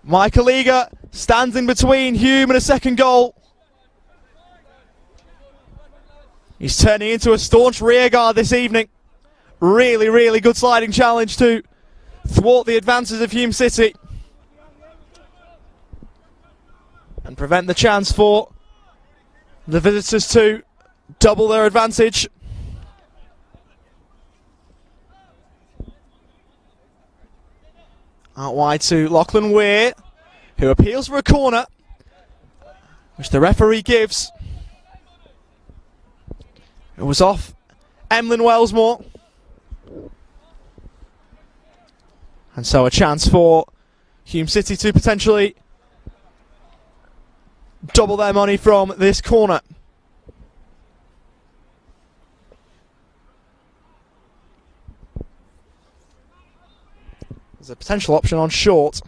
Michael Eager stands in between Hume and a second goal. He's turning into a staunch rearguard this evening. Really, really good sliding challenge to thwart the advances of Hume City and prevent the chance for the visitors to double their advantage. Out wide to Lachlan Weir, who appeals for a corner, which the referee gives. It was off Emlyn Wellsmore. And so a chance for Hume City to potentially double their money from this corner. There's a potential option on short.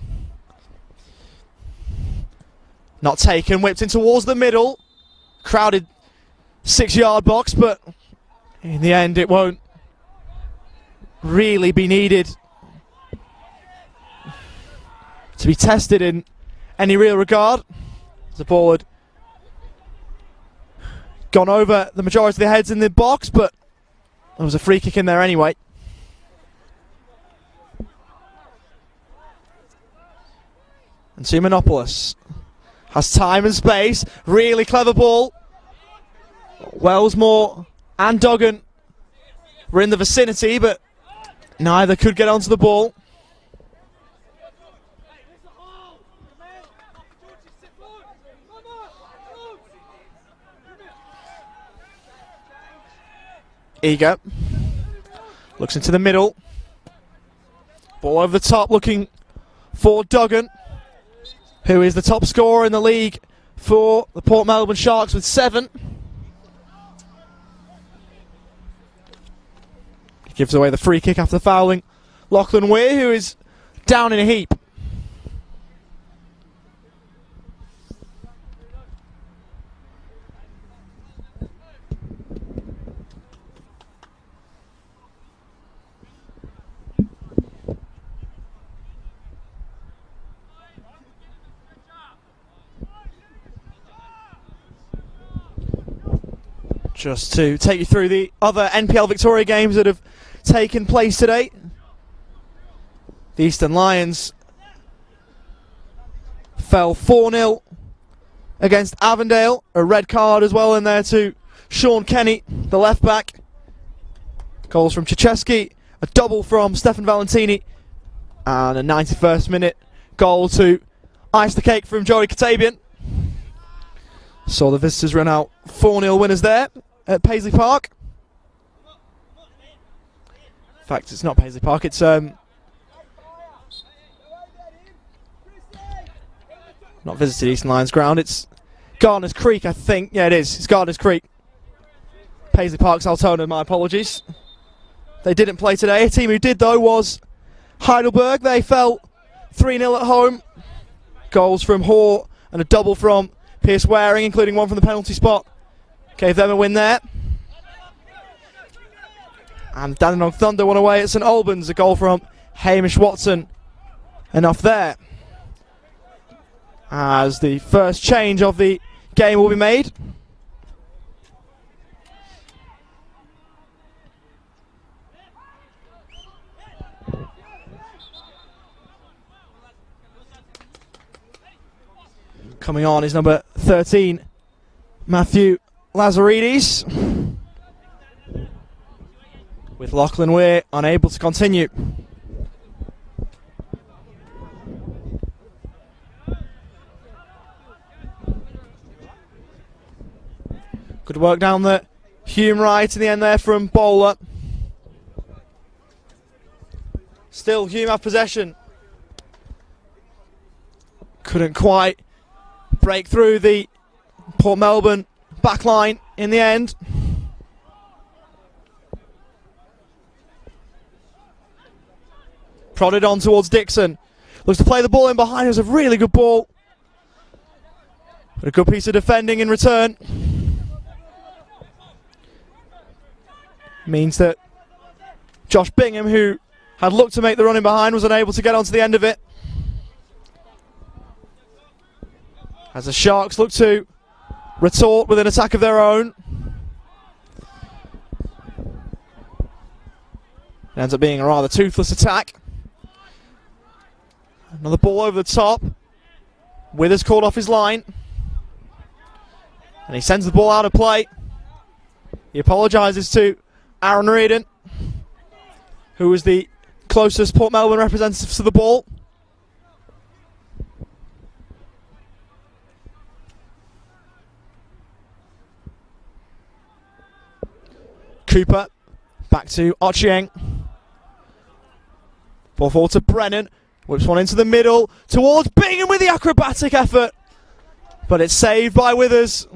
Not taken, whipped in towards the middle. Crowded 6-yard box, but in the end it won't really be needed to be tested in any real regard. The ball had gone over the majority of the heads in the box, but there was a free kick in there anyway. And Simonopoulos has time and space. Really clever ball. Wellsmore and Duggan were in the vicinity, but neither could get onto the ball. Eager looks into the middle. Ball over the top, looking for Duggan, who is the top scorer in the league for the Port Melbourne Sharks with 7. He gives away the free kick after fouling Lachlan Weir, who is down in a heap. Just to take you through the other NPL Victoria games that have taken place today. The Eastern Lions fell 4-0 against Avondale. A red card as well in there to Sean Kenny, the left back. Goals from Czecheski, a double from Stefan Valentini, and a 91st minute goal to ice the cake from Joey Katabian. Saw the visitors run out 4-0 winners there at Paisley Park. In fact, it's not Paisley Park, it's not visited Eastern Lions ground, it's Gardner's Creek, I think. Yeah, it is. It's Gardner's Creek. Paisley Park's Altona, my apologies. They didn't play today. A team who did, though, was Heidelberg. They fell 3-0 at home. Goals from Hoare and a double from Pierce Waring, including one from the penalty spot. Gave them a win there. And Dandenong Thunder won away at St Albans. A goal from Hamish Watson. Enough there. As the first change of the game will be made. Coming on is number 13, Matthew Lazaridis. With Lachlan Weir unable to continue. Good work down the Hume right in the end there from Bowler. Still Hume have possession. Couldn't quite break through the Port Melbourne back line in the end. Prodded on towards Dixon. Looks to play the ball in behind. It was a really good ball. But a good piece of defending in return. Means that Josh Bingham, who had looked to make the run in behind, was unable to get onto the end of it. As the Sharks look to retort with an attack of their own. It ends up being a rather toothless attack. Another ball over the top. Withers called off his line. And he sends the ball out of play. He apologises to Aaron Reardon, who was the closest Port Melbourne representative to the ball. Cooper, back to Ochieng. Ball forward to Brennan. Whips one into the middle, towards Bingham with the acrobatic effort. But it's saved by Withers.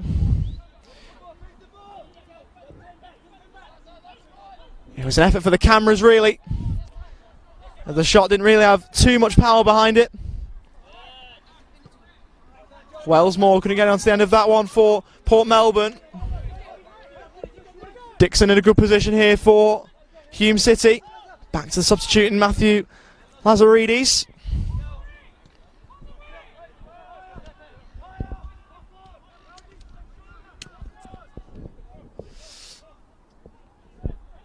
It was an effort for the cameras, really. The shot didn't really have too much power behind it. Wellsmore couldn't get onto the end of that one for Port Melbourne. Dixon in a good position here for Hume City. Back to the substituting Matthew Lazaridis.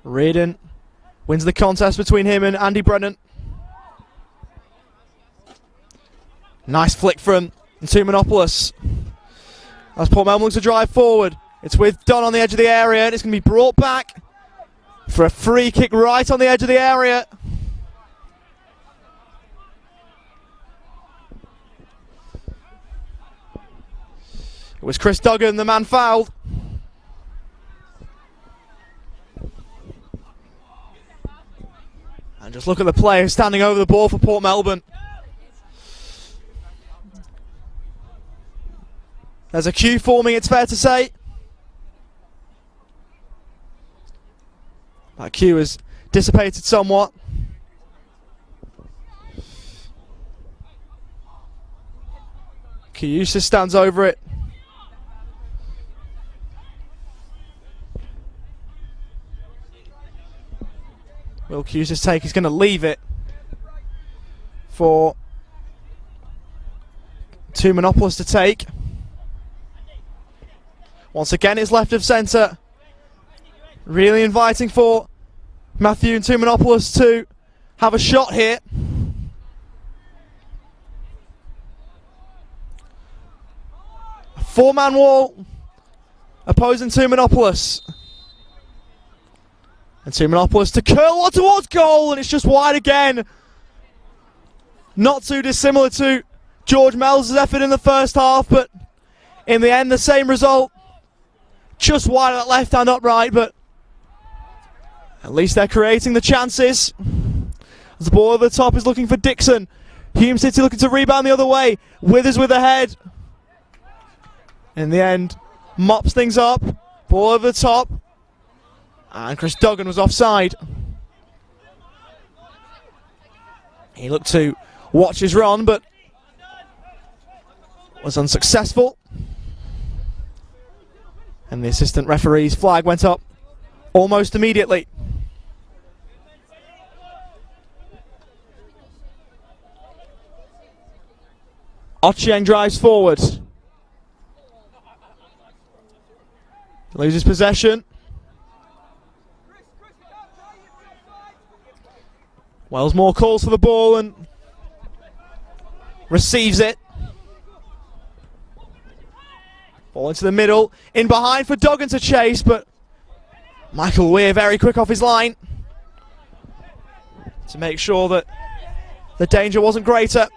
Reardon wins the contest between him and Andy Brennan. Nice flick from Ntumanopoulos. As Port Melbourne looks to drive forward. It's with Dunn on the edge of the area, and it's going to be brought back for a free kick right on the edge of the area. It was Chris Duggan, the man fouled. And just look at the player standing over the ball for Port Melbourne. There's a queue forming, it's fair to say. That queue has dissipated somewhat. Kiusis stands over it. Will Kiusis take? He's going to leave it for Ntumanopoulos to take. Once again, it's left of centre. Really inviting for Matthew Ntumanopoulos to have a shot here. A four-man wall opposing Ntumanopoulos. And Ntumanopoulos to curl one towards goal, and it's just wide again. Not too dissimilar to George Mells' effort in the first half, but in the end, the same result. Just wide of that left-hand upright, but at least they're creating the chances. As the ball over the top is looking for Dixon. Hume City looking to rebound the other way. Withers with the head. In the end, mops things up. Ball over the top. And Chris Duggan was offside. He looked to watch his run, but was unsuccessful. And the assistant referee's flag went up almost immediately. Ochieng drives forward. Loses possession. Wellsmore calls for the ball and receives it. Ball into the middle, in behind for Duggan to chase, but Michael Weir very quick off his line to make sure that the danger wasn't greater.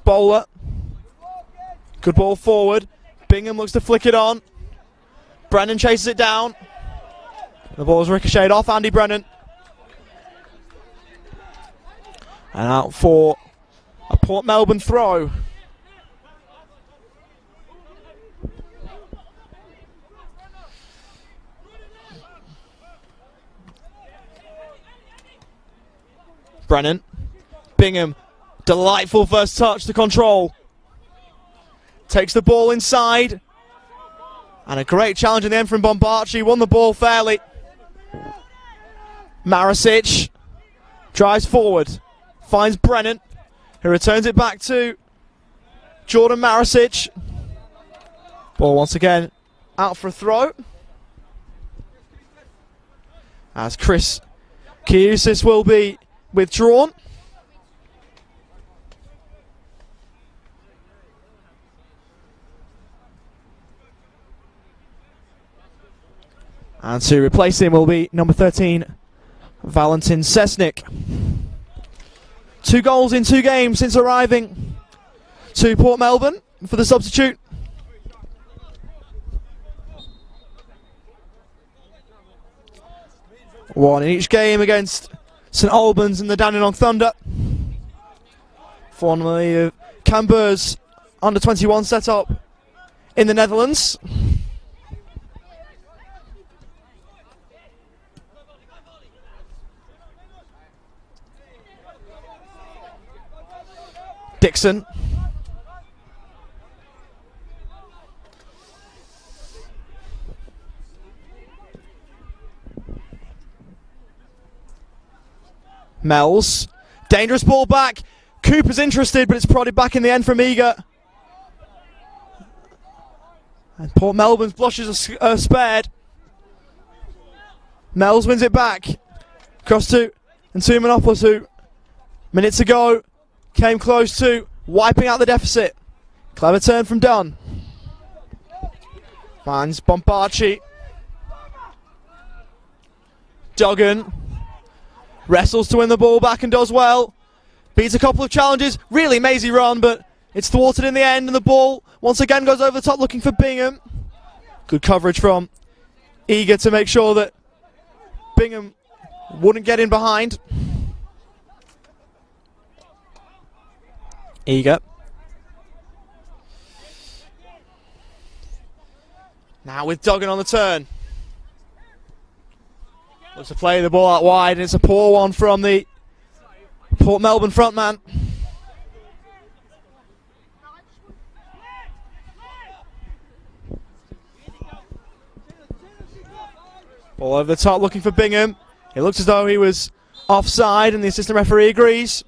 Bowler, good ball forward. Bingham looks to flick it on. Brennan chases it down. The ball's ricocheted off Andy Brennan. And out for a Port Melbourne throw. Brennan, Bingham, delightful first touch to control. Takes the ball inside. And a great challenge in the end from Bombarci. Won the ball fairly. Marisic drives forward. Finds Brennan, who returns it back to Jordan Marisic. Ball once again out for a throw. As Chris Kiusis will be withdrawn. And to replace him will be number 13, Valentin Sesnik. 2 goals in 2 games since arriving to Port Melbourne for the substitute. One in each game against St Albans and the Dandenong Thunder. Formerly of Camber's under-21 setup in the Netherlands. Dixon. Mells. Dangerous ball back. Cooper's interested, but it's prodded back in the end from Eager. And Port Melbourne's blushes are spared. Mells wins it back. Cross to Ntumanopoulos, who minutes ago came close to wiping out the deficit. Clever turn from Dunn. Finds Bombarci. Duggan wrestles to win the ball back and does well. Beats a couple of challenges. Really mazy run, but it's thwarted in the end, and the ball once again goes over the top looking for Bingham. Good coverage from Eager to make sure that Bingham wouldn't get in behind. Eager. Now with Duggan on the turn. Looks to play the ball out wide, and it's a poor one from the Port Melbourne frontman. Ball over the top looking for Bingham. It looks as though he was offside, and the assistant referee agrees.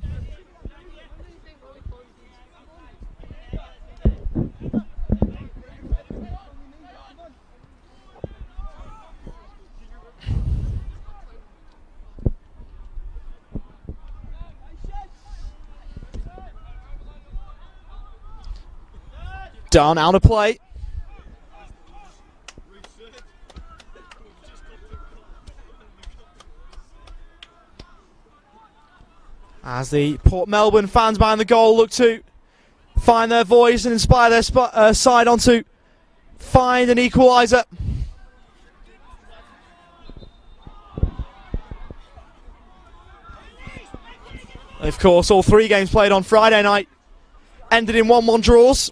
Dunn out of play. As the Port Melbourne fans behind the goal look to find their voice and inspire their side on to find an equaliser. Of course, all 3 games played on Friday night ended in 1-1 draws.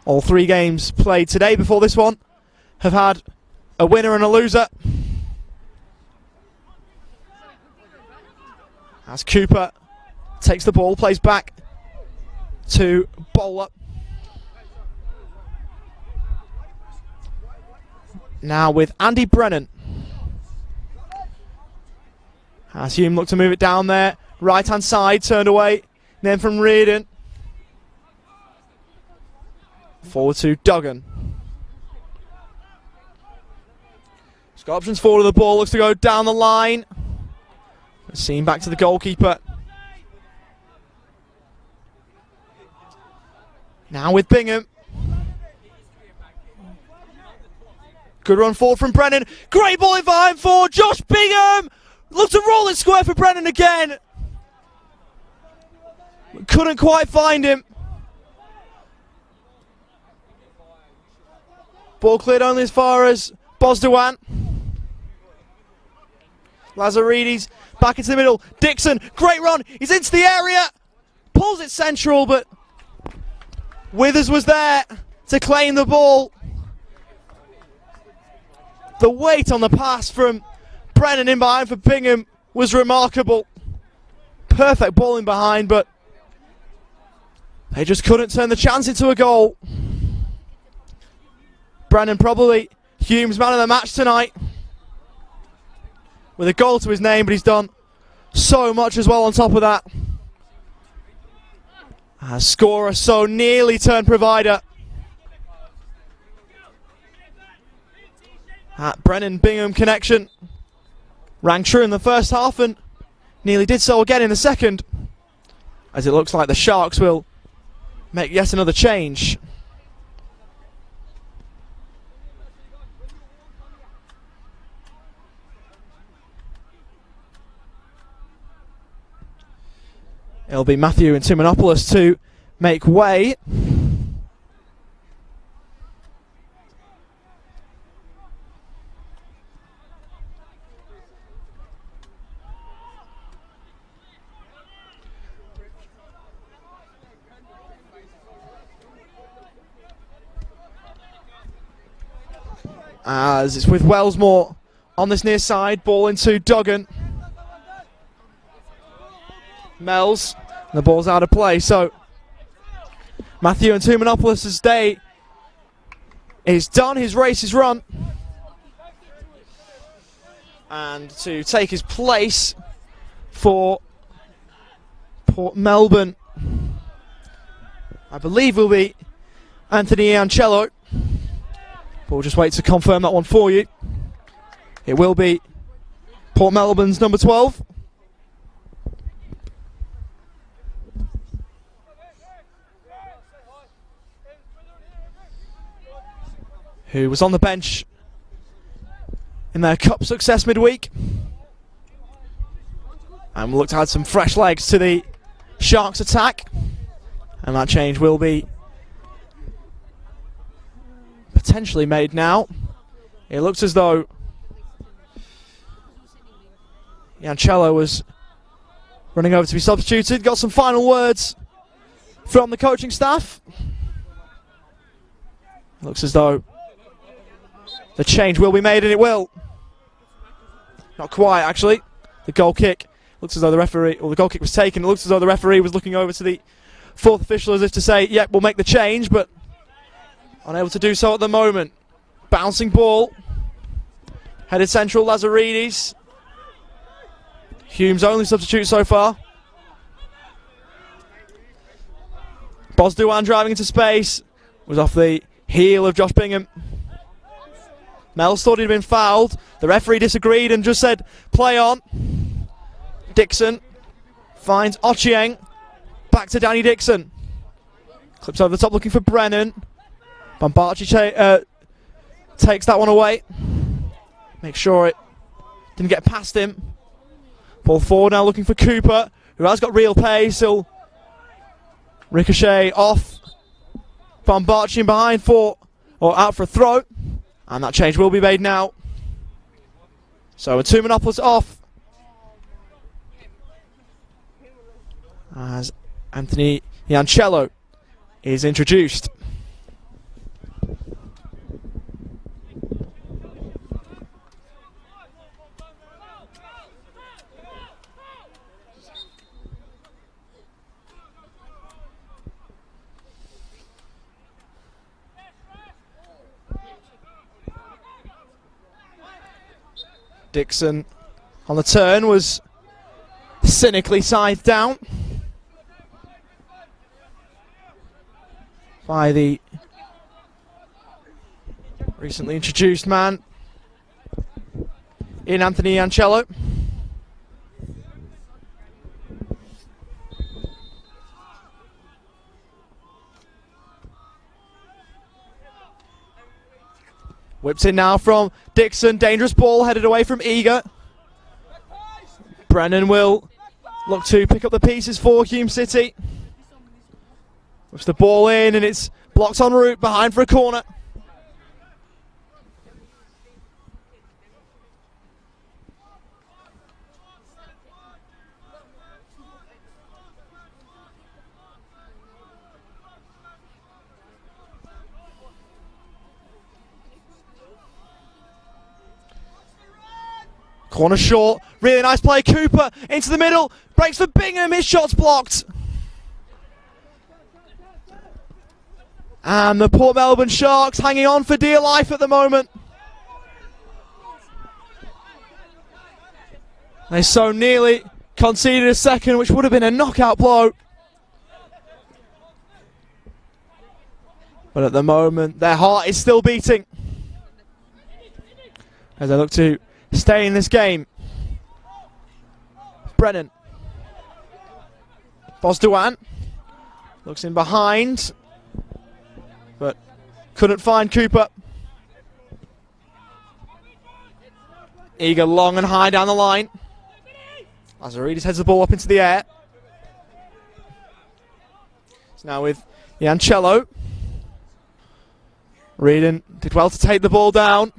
All 3 games played today before this one have had a winner and a loser. As Cooper takes the ball, plays back to Bowler. Now with Andy Brennan. As Hume looked to move it down there. Right hand side, turned away. Then from Reardon. Forward to Duggan. He's got options forward of the ball, looks to go down the line. Seen back to the goalkeeper. Now with Bingham. Good run forward from Brennan. Great ball in behind for Josh Bingham. Looked to roll it square for Brennan again. Couldn't quite find him. Ball cleared only as far as Bosdowan. Lazaridis back into the middle. Dixon, great run. He's into the area. Pulls it central, but Withers was there to claim the ball. The weight on the pass from Brennan in behind for Bingham was remarkable. Perfect ball in behind, but they just couldn't turn the chance into a goal. Brennan probably Hume's man of the match tonight, with a goal to his name, but he's done so much as well on top of that. A scorer so nearly turned provider. That Brennan-Bingham connection rang true in the first half and nearly did so again in the second, as it looks like the Sharks will make yet another change. It'll be Matthew and Timonopoulos to make way. As it's with Wellsmore on this near side, ball into Duggan. Mells, and the ball's out of play, so Matthew and Timonopoulos' day is done, his race is run. And to take his place for Port Melbourne, I believe will be Anthony Iancello. But we'll just wait to confirm that one for you. It will be Port Melbourne's number 12. Who was on the bench in their cup success midweek. And we'll look to add some fresh legs to the Sharks attack. And that change will be potentially made now. It looks as though Iancello was running over to be substituted. Got some final words from the coaching staff. Looks as though the change will be made, and it will. Not quite, actually. The goal kick looks as though the referee, or the goal kick was taken. It looks as though the referee was looking over to the fourth official as if to say, yep, we'll make the change, but unable to do so at the moment. Bouncing ball. Headed central, Lazaridis. Hume's only substitute so far. Bosdowan driving into space. Was off the heel of Josh Bingham. Mells thought he'd been fouled. The referee disagreed and just said, play on. Dixon finds Ochieng. Back to Danny Dixon. Clips over the top looking for Brennan. Bambachi takes that one away. Make sure it didn't get past him. Ball forward now looking for Cooper, who has got real pace. He'll ricochet off. Bambachi in behind out for a throw. And that change will be made now. So a Timonopoulos off. As Anthony Iancello is introduced. Dixon on the turn was cynically scythed down by the recently introduced man in Anthony Iancello. Whipped in now from Dixon. Dangerous ball headed away from Eager. Brennan will look to pick up the pieces for Hume City. Push the ball in and it's blocked en route behind for a corner. Corner short, really nice play. Cooper into the middle, breaks for Bingham, his shot's blocked. And the Port Melbourne Sharks hanging on for dear life at the moment. They so nearly conceded a second, which would have been a knockout blow. But at the moment, their heart is still beating as they look to stay in this game. Brennan. Bosdowan looks in behind, but couldn't find Cooper. Eager long and high down the line. Lazaridis heads the ball up into the air. It's now with Yancello. Reardon did well to take the ball down.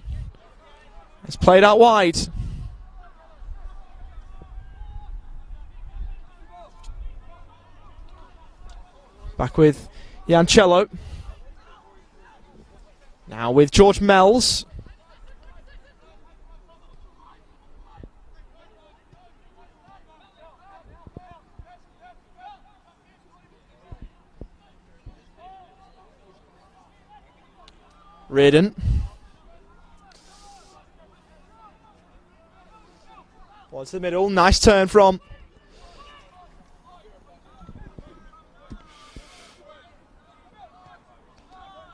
It's played out wide. Back with Yancello. Now with George Mells. Reardon. Ball to the middle, nice turn from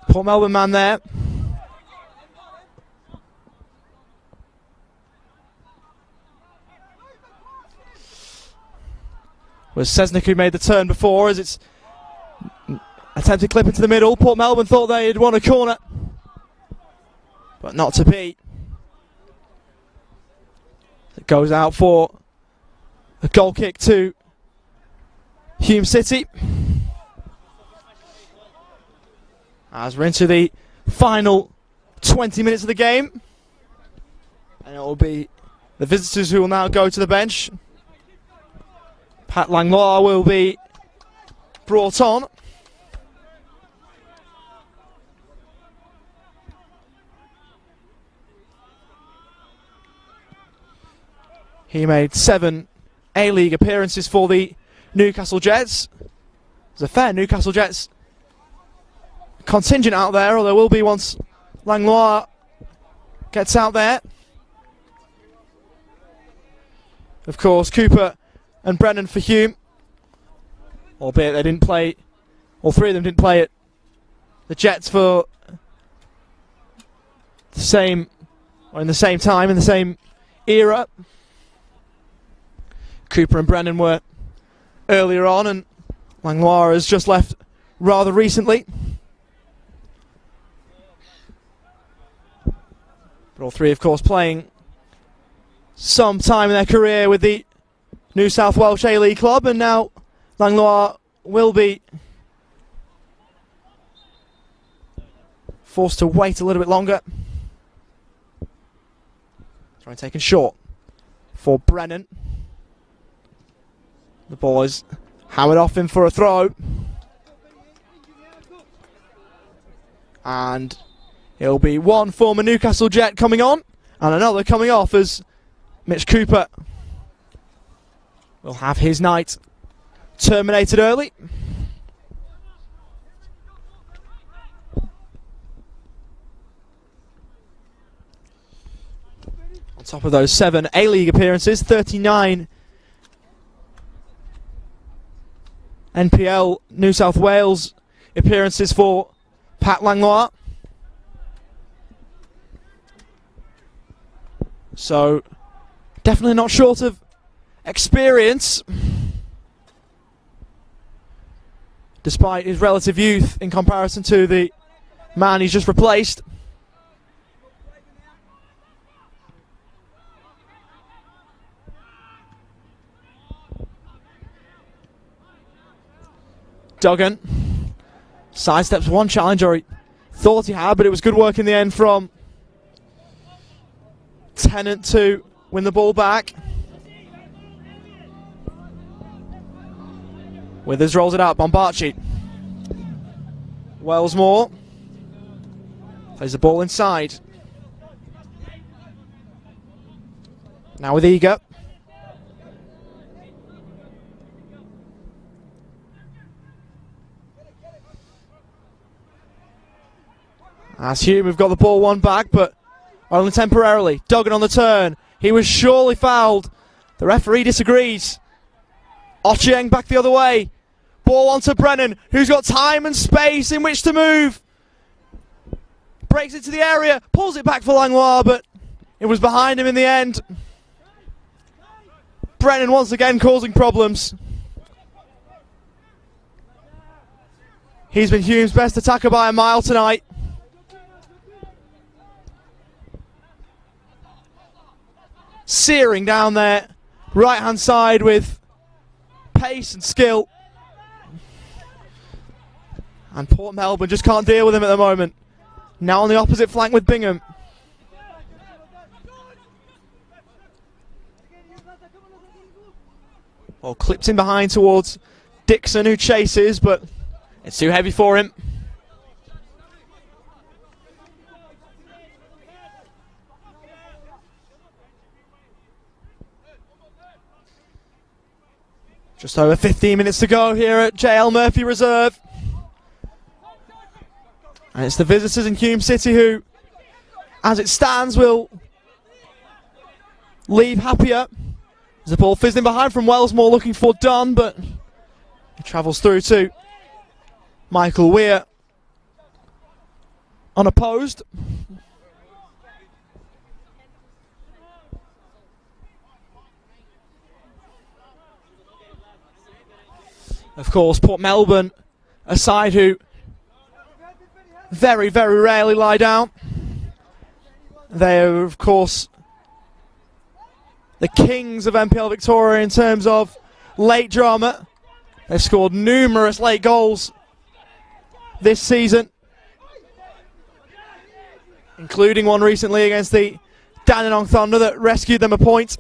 Port Melbourne man there. Was Sesnick who made the turn before as it's attempted clip into the middle. Port Melbourne thought they had won a corner, but not to be. It goes out for a goal kick to Hume City. As we're into the final 20 minutes of the game. And it will be the visitors who will now go to the bench. Pat Langlois will be brought on. He made 7 A-League appearances for the Newcastle Jets. There's a fair Newcastle Jets contingent out there, or there will be once Langlois gets out there. Of course, Cooper and Brennan for Hume, albeit they didn't play, all three of them didn't play at the Jets for the same, or in the same time, in the same era. Cooper and Brennan were earlier on, and Langlois has just left rather recently. But all three, of course, playing some time in their career with the New South Welsh A-League club, and now Langlois will be forced to wait a little bit longer. Trying taken short for Brennan. The ball is hammered off him for a throw. And it'll be one former Newcastle Jet coming on and another coming off as Mitch Cooper will have his night terminated early. On top of those 7 A-League appearances, 39 NPL New South Wales appearances for Pat Langlois. So, definitely not short of experience, despite his relative youth in comparison to the man he's just replaced. Duggan sidesteps one challenge, or he thought he had, but it was good work in the end from Tennant to win the ball back. Withers rolls it out, Bombarci. Wellsmore plays the ball inside. Now with Eager. As Hume have got the ball won back, but only temporarily. Duggan on the turn. He was surely fouled. The referee disagrees. Ochieng back the other way. Ball onto Brennan, who's got time and space in which to move. Breaks it to the area, pulls it back for Langlois, but it was behind him in the end. Brennan once again causing problems. He's been Hume's best attacker by a mile tonight. Searing down there, right hand side with pace and skill. And Port Melbourne just can't deal with him at the moment. Now on the opposite flank with Bingham. Well, clips in behind towards Dixon, who chases, but it's too heavy for him. Just over 15 minutes to go here at JL Murphy Reserve. And it's the visitors in Hume City who, as it stands, will leave happier. There's a ball fizzling behind from Wellsmore looking for Dunn, but he travels through to Michael Weir unopposed. Of course, Port Melbourne, a side who very, very rarely lie down. They are, of course, the kings of NPL Victoria in terms of late drama. They've scored numerous late goals this season, including one recently against the Dandenong Thunder that rescued them a point.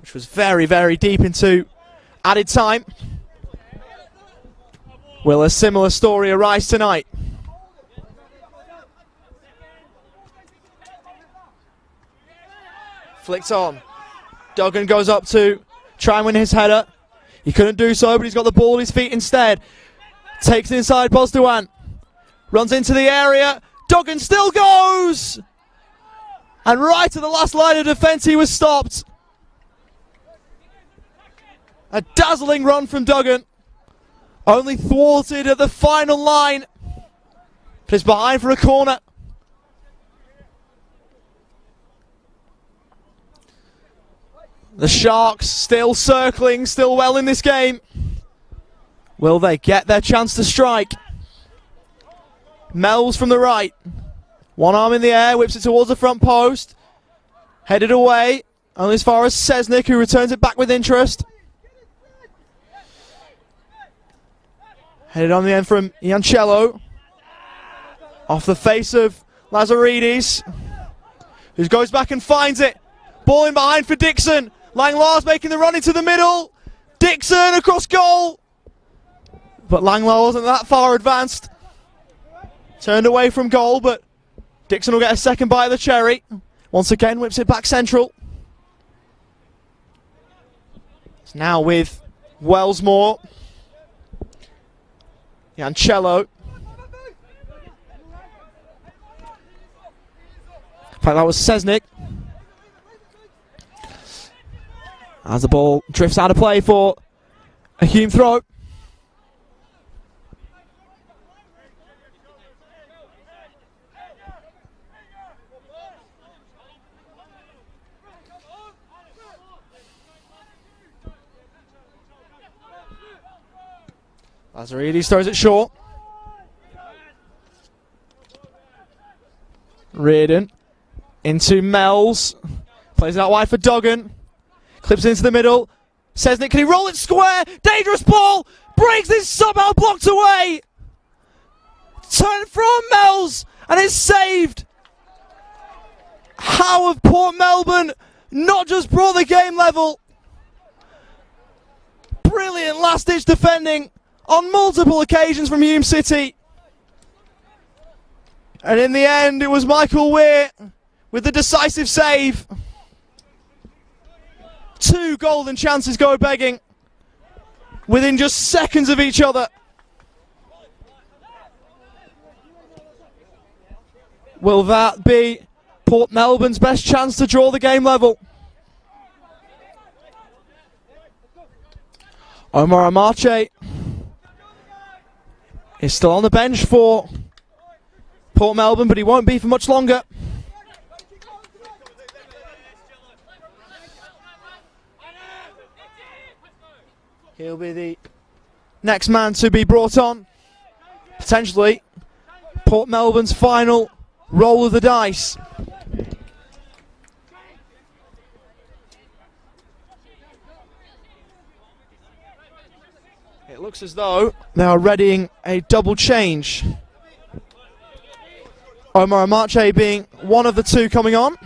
Which was very, very deep into added time. Will a similar story arise tonight? Flicked on. Duggan goes up to try and win his header. He couldn't do so, but he's got the ball at his feet instead. Takes it inside Bosduan. Runs into the area. Duggan still goes! And right at the last line of defence he was stopped. A dazzling run from Duggan. Only thwarted at the final line. But it's behind for a corner. The Sharks still circling, still well in this game. Will they get their chance to strike? Mel's from the right. One arm in the air, whips it towards the front post. Headed away, only as far as Sesnick, who returns it back with interest. Headed on the end from Iancello. Off the face of Lazaridis, who goes back and finds it. Ball in behind for Dixon. Langlois making the run into the middle. Dixon across goal. But Langlois wasn't that far advanced. Turned away from goal, but Dixon will get a second bite of the cherry. Once again, whips it back central. It's now with Wellsmore. Iancello. In fact, that was Sesnick. As the ball drifts out of play for a Hume throw. Lazaridis throws it short. Reardon into Mel's. Plays it out wide for Duggan. Clips into the middle. Sesnick, can he roll it square? Dangerous ball! Breaks this, somehow blocked away! Turn from Mells, and it's saved! How have Port Melbourne not just brought the game level? Brilliant last-ditch defending on multiple occasions from Hume City. And in the end, it was Michael Weir with the decisive save. 2 golden chances go begging within just seconds of each other. Will that be Port Melbourne's best chance to draw the game level? Omar Amache is still on the bench for Port Melbourne, but he won't be for much longer. He'll be the next man to be brought on. Potentially Port Melbourne's final roll of the dice. It looks as though they are readying a double change. Omar Amache being one of the 2 coming on.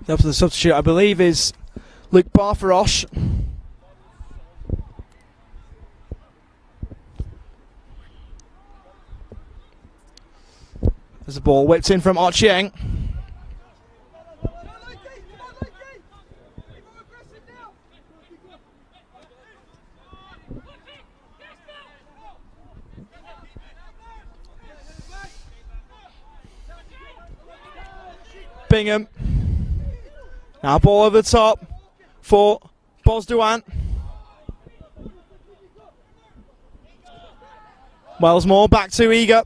Up to the substitute, I believe, is Luke Barfarosh. There's a ball whipped in from Ochieng. Bingham. Now ball over the top for Bosduan. Wellsmore back to Eager.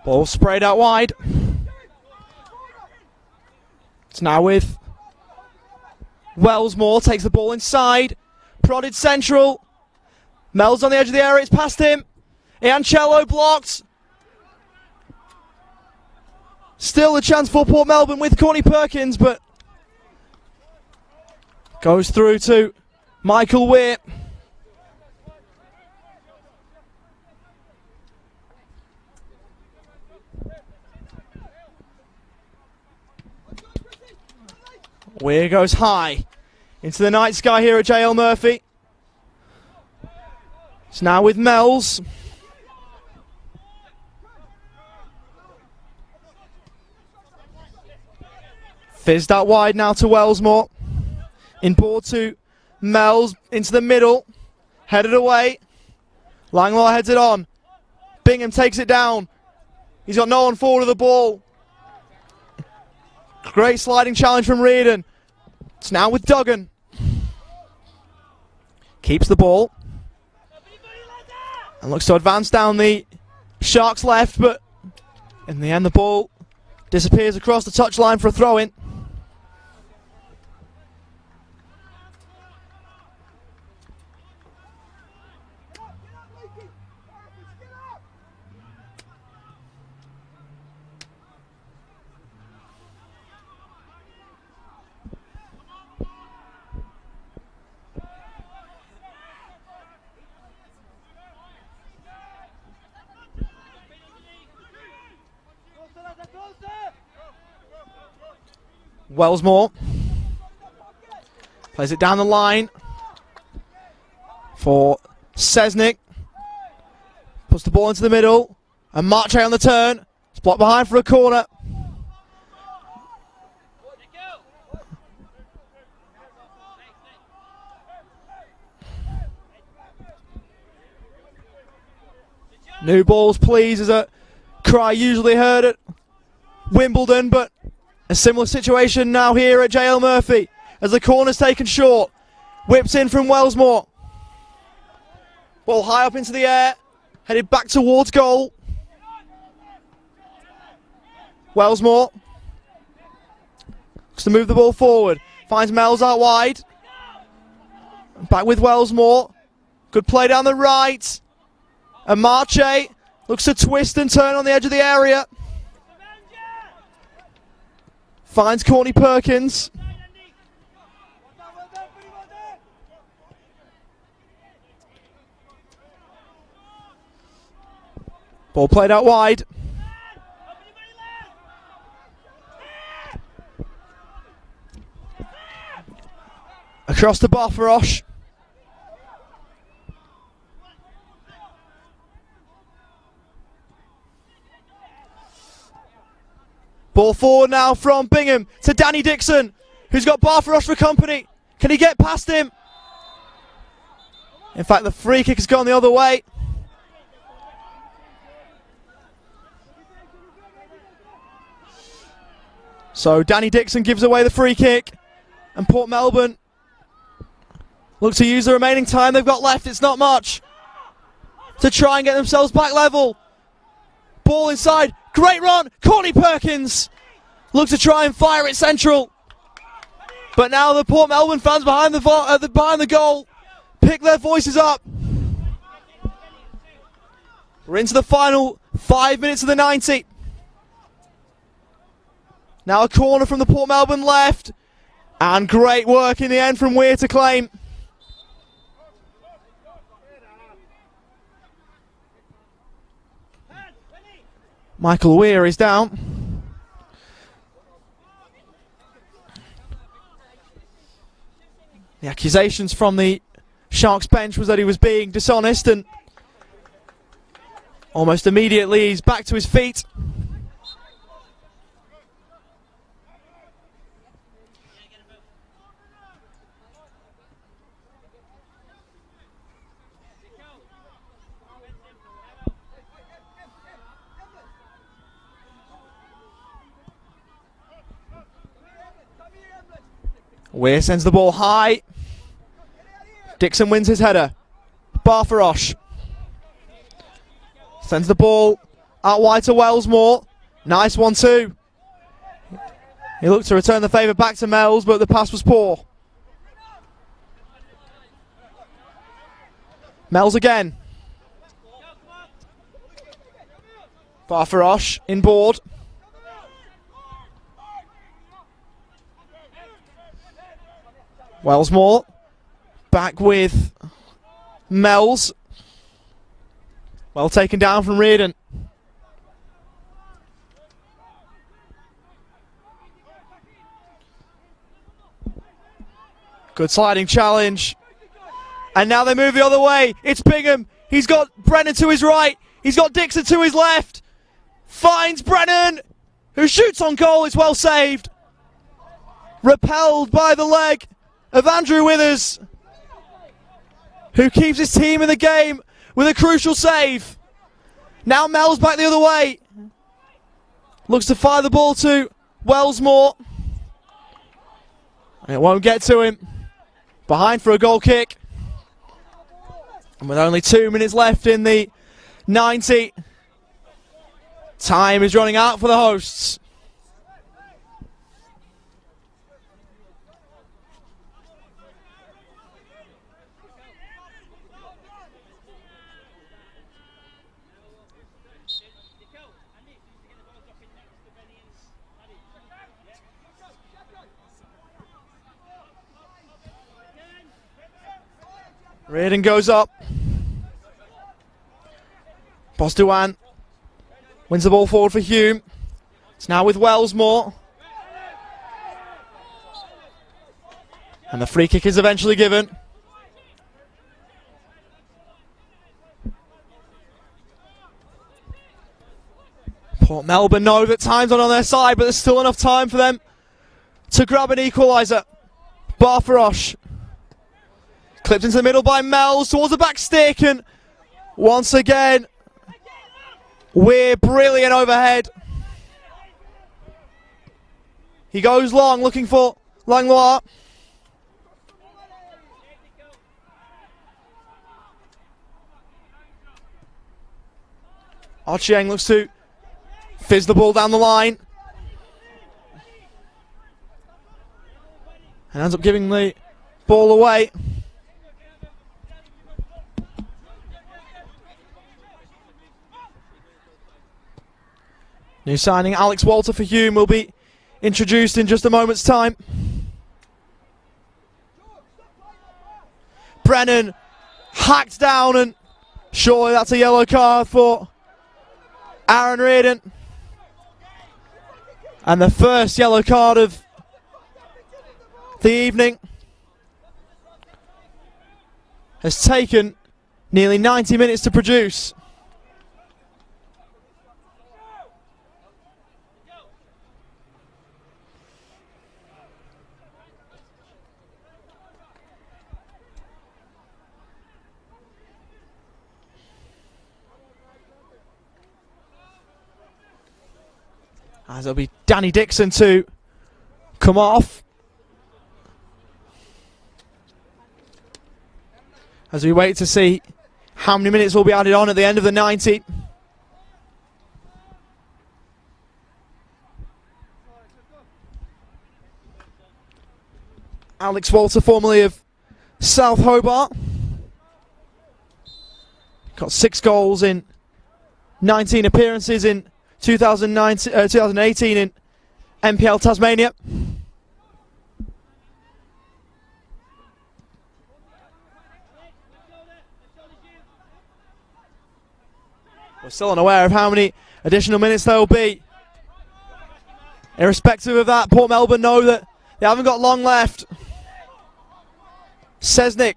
Ball sprayed out wide. It's now with Wellsmore, takes the ball inside, prodded central. Mel's on the edge of the area, it's past him. Iancello blocked. Still a chance for Port Melbourne with Corny Perkins, but goes through to Michael Weir. Weir goes high into the night sky here at JL Murphy. It's now with Mells. Fizzed out wide now to Wellsmore. In ball to Mells into the middle. Headed away. Langlaw heads it on. Bingham takes it down. He's got no one forward of the ball. Great sliding challenge from Reardon. It's now with Duggan. Keeps the ball. And looks to advance down the Sharks' left, but in the end the ball Disappears across the touchline for a throw-in. Wellsmore plays it down the line for Sesnick. Puts the ball into the middle. And Marche on the turn. It's blocked behind for a corner. New balls, please, is a cry usually heard at Wimbledon, but a similar situation now here at JL Murphy as the corner's taken short. Whips in from Wellsmore. Ball high up into the air, headed back towards goal. Wellsmore looks to move the ball forward. Finds Mells out wide. Back with Wellsmore. Good play down the right. And Marche looks to twist and turn on the edge of the area. Finds Courtney Perkins. Ball played out wide. Across to Barfarosh. Ball forward now from Bingham to Danny Dixon, who's got Barfarosh for company. Can he get past him? In fact, the free kick has gone the other way. So Danny Dixon gives away the free kick, and Port Melbourne look to use the remaining time they've got left. It's not much to try and get themselves back level. Ball inside. Great run. Courtney Perkins looks to try and fire it central. But now the Port Melbourne fans behind the goal pick their voices up. We're into the final 5 minutes of the 90. Now a corner from the Port Melbourne left. And great work in the end from Weir to claim. Michael Weir is down. The accusations from the Sharks bench was that he was being dishonest, and almost immediately he's back to his feet. Weir sends the ball high. Dixon wins his header. Barfarosh sends the ball out wide to Wellsmore. Nice 1-2. He looked to return the favour back to Mells, but the pass was poor. Mells again. Barfarosh inboard. Wellsmore back with Mells. Well taken down from Reardon. Good sliding challenge. And now they move the other way. It's Bingham. He's got Brennan to his right. He's got Dixon to his left. Finds Brennan, who shoots on goal. It's well saved. Repelled by the leg of Andrew Withers, who keeps his team in the game with a crucial save. Now Mel's back the other way. Looks to fire the ball to Wellsmore. It won't get to him. Behind for a goal kick. And with only 2 minutes left in the 90, time is running out for the hosts. Reardon goes up. Bosduan wins the ball forward for Hume. It's now with Wellsmore. And the free kick is eventually given. Port Melbourne know that time's not on their side, but there's still enough time for them to grab an equaliser. Barfarosh clipped into the middle by Mells towards the back stick, and once again, we're brilliant overhead. He goes long, looking for Langlois. Archieng looks to fizz the ball down the line. And ends up giving the ball away. New signing Alex Walter for Hume will be introduced in just a moment's time. Brennan hacked down, and surely that's a yellow card for Aaron Reardon. And the first yellow card of the evening has taken nearly 90 minutes to produce. As it'll be Danny Dixon to come off. As we wait to see how many minutes will be added on at the end of the 90. Alex Walter, formerly of South Hobart. Got 6 goals in 19 appearances in 2018 in NPL Tasmania. We're still unaware of how many additional minutes there will be. Irrespective of that, Port Melbourne know that they haven't got long left. Sesnick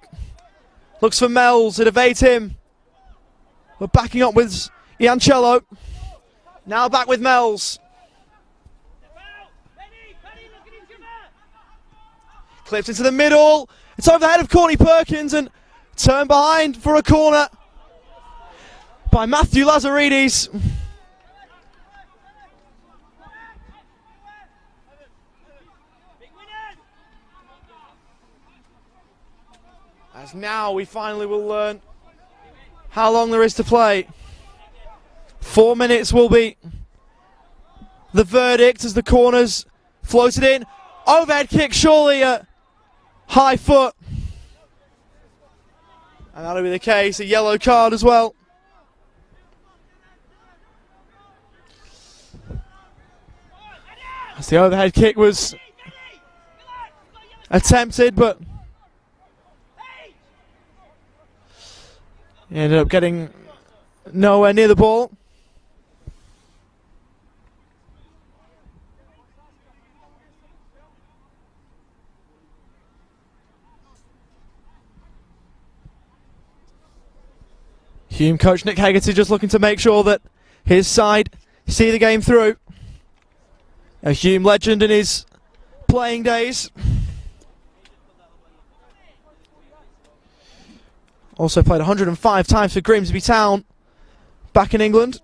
looks for Mells, it evades him. We're backing up with Iancello. Now back with Mells. Clips into the middle. It's over the head of Courtney Perkins and turned behind for a corner by Matthew Lazaridis. As now we finally will learn how long there is to play. 4 minutes will be the verdict as the corners floated in. Overhead kick, surely a high foot. And that'll be the case, a yellow card as well. As the overhead kick was attempted, but he ended up getting nowhere near the ball. Hume coach Nick Hegarty just looking to make sure that his side see the game through. A Hume legend in his playing days. Also played 105 times for Grimsby Town back in England.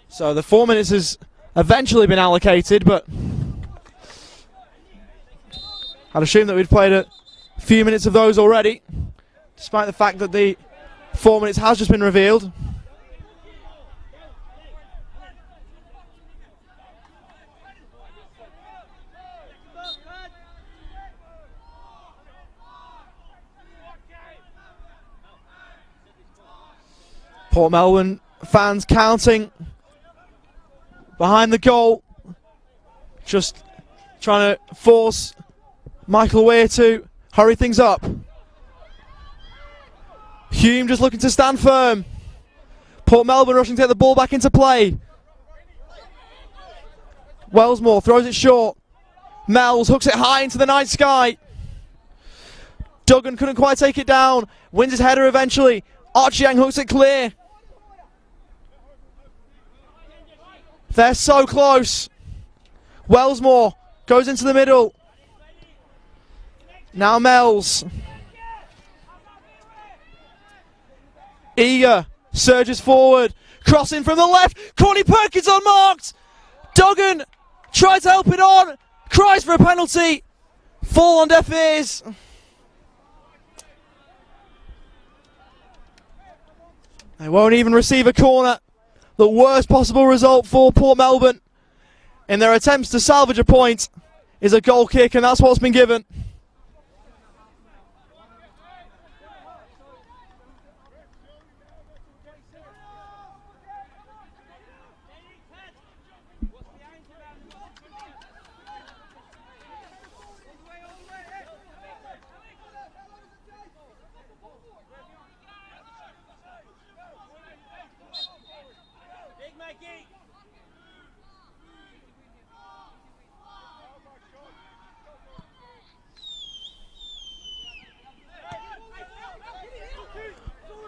So the 4 minutes has eventually been allocated, but I'd assume that we'd played a few minutes of those already, despite the fact that the 4 minutes has just been revealed. Port Melbourne fans counting behind the goal, just trying to force Michael Weir to hurry things up. Hume just looking to stand firm. Port Melbourne rushing to get the ball back into play. Wellsmore throws it short. Mells hooks it high into the night sky. Duggan couldn't quite take it down. Wins his header eventually. Archiang hooks it clear. They're so close. Wellsmore goes into the middle. Now Mells. Eager surges forward. Crossing from the left. Corny Perkins unmarked. Duggan tries to help it on. Cries for a penalty. Fall on deaf ears. They won't even receive a corner. The worst possible result for Port Melbourne in their attempts to salvage a point is a goal kick, and that's what's been given.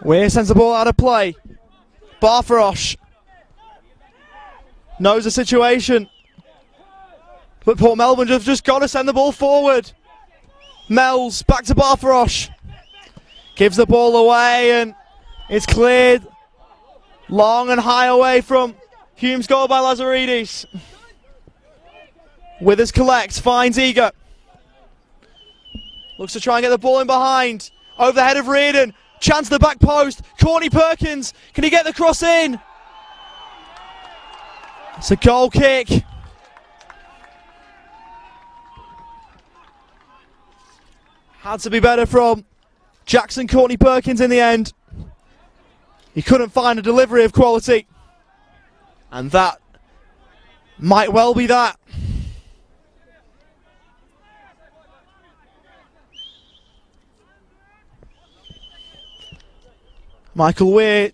Weir sends the ball out of play. Barfarosh knows the situation, but Port Melbourne have just got to send the ball forward. Mells back to Barfarosh. Gives the ball away and it's cleared long and high away from Hume's goal by Lazaridis. Withers collects, finds Eager. Looks to try and get the ball in behind. Over the head of Reardon. Chance the back post. Corny Perkins. Can he get the cross in? It's a goal kick. Had to be better from Jackson Corny Perkins in the end. He couldn't find a delivery of quality. And that might well be that. Michael Weir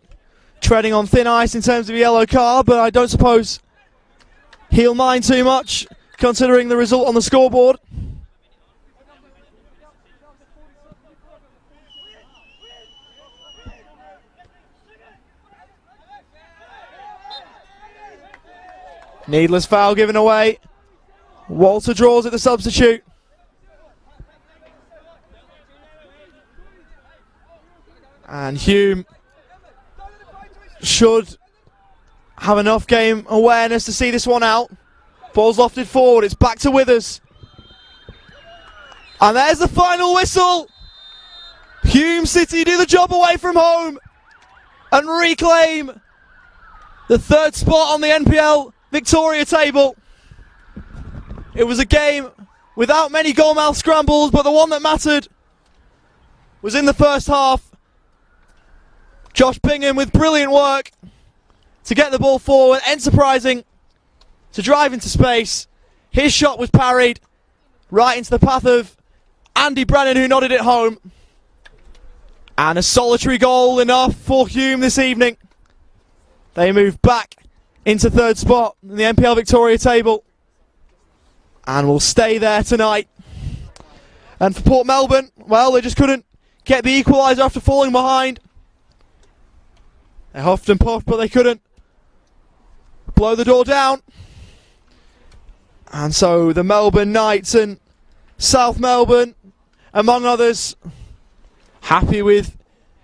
treading on thin ice in terms of a yellow card, but I don't suppose he'll mind too much considering the result on the scoreboard. Needless foul given away. Walter draws at the substitute. And Hume should have enough game awareness to see this one out. Ball's lofted forward, it's back to Withers. And there's the final whistle. Hume City do the job away from home and reclaim the third spot on the NPL Victoria table. It was a game without many goalmouth scrambles, but the one that mattered was in the first half. Josh Bingham with brilliant work to get the ball forward, enterprising to drive into space. His shot was parried right into the path of Andy Brennan, who nodded it home. And a solitary goal enough for Hume this evening. They move back into third spot in the NPL Victoria table and will stay there tonight. And for Port Melbourne, well, they just couldn't get the equaliser after falling behind. They huffed and puffed, but they couldn't blow the door down. And so the Melbourne Knights and South Melbourne, among others, happy with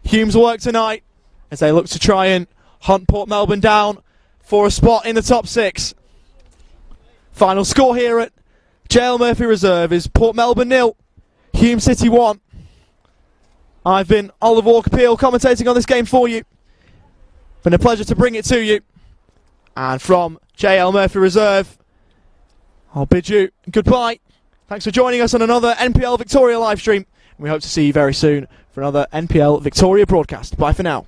Hume's work tonight as they look to try and hunt Port Melbourne down for a spot in the top six. Final score here at JL Murphy Reserve is Port Melbourne 0, Hume City 1. I've been Oliver Walker-Peel commentating on this game for you. Been a pleasure to bring it to you. And from JL Murphy Reserve, I'll bid you goodbye. Thanks for joining us on another NPL Victoria live stream. And we hope to see you very soon for another NPL Victoria broadcast. Bye for now.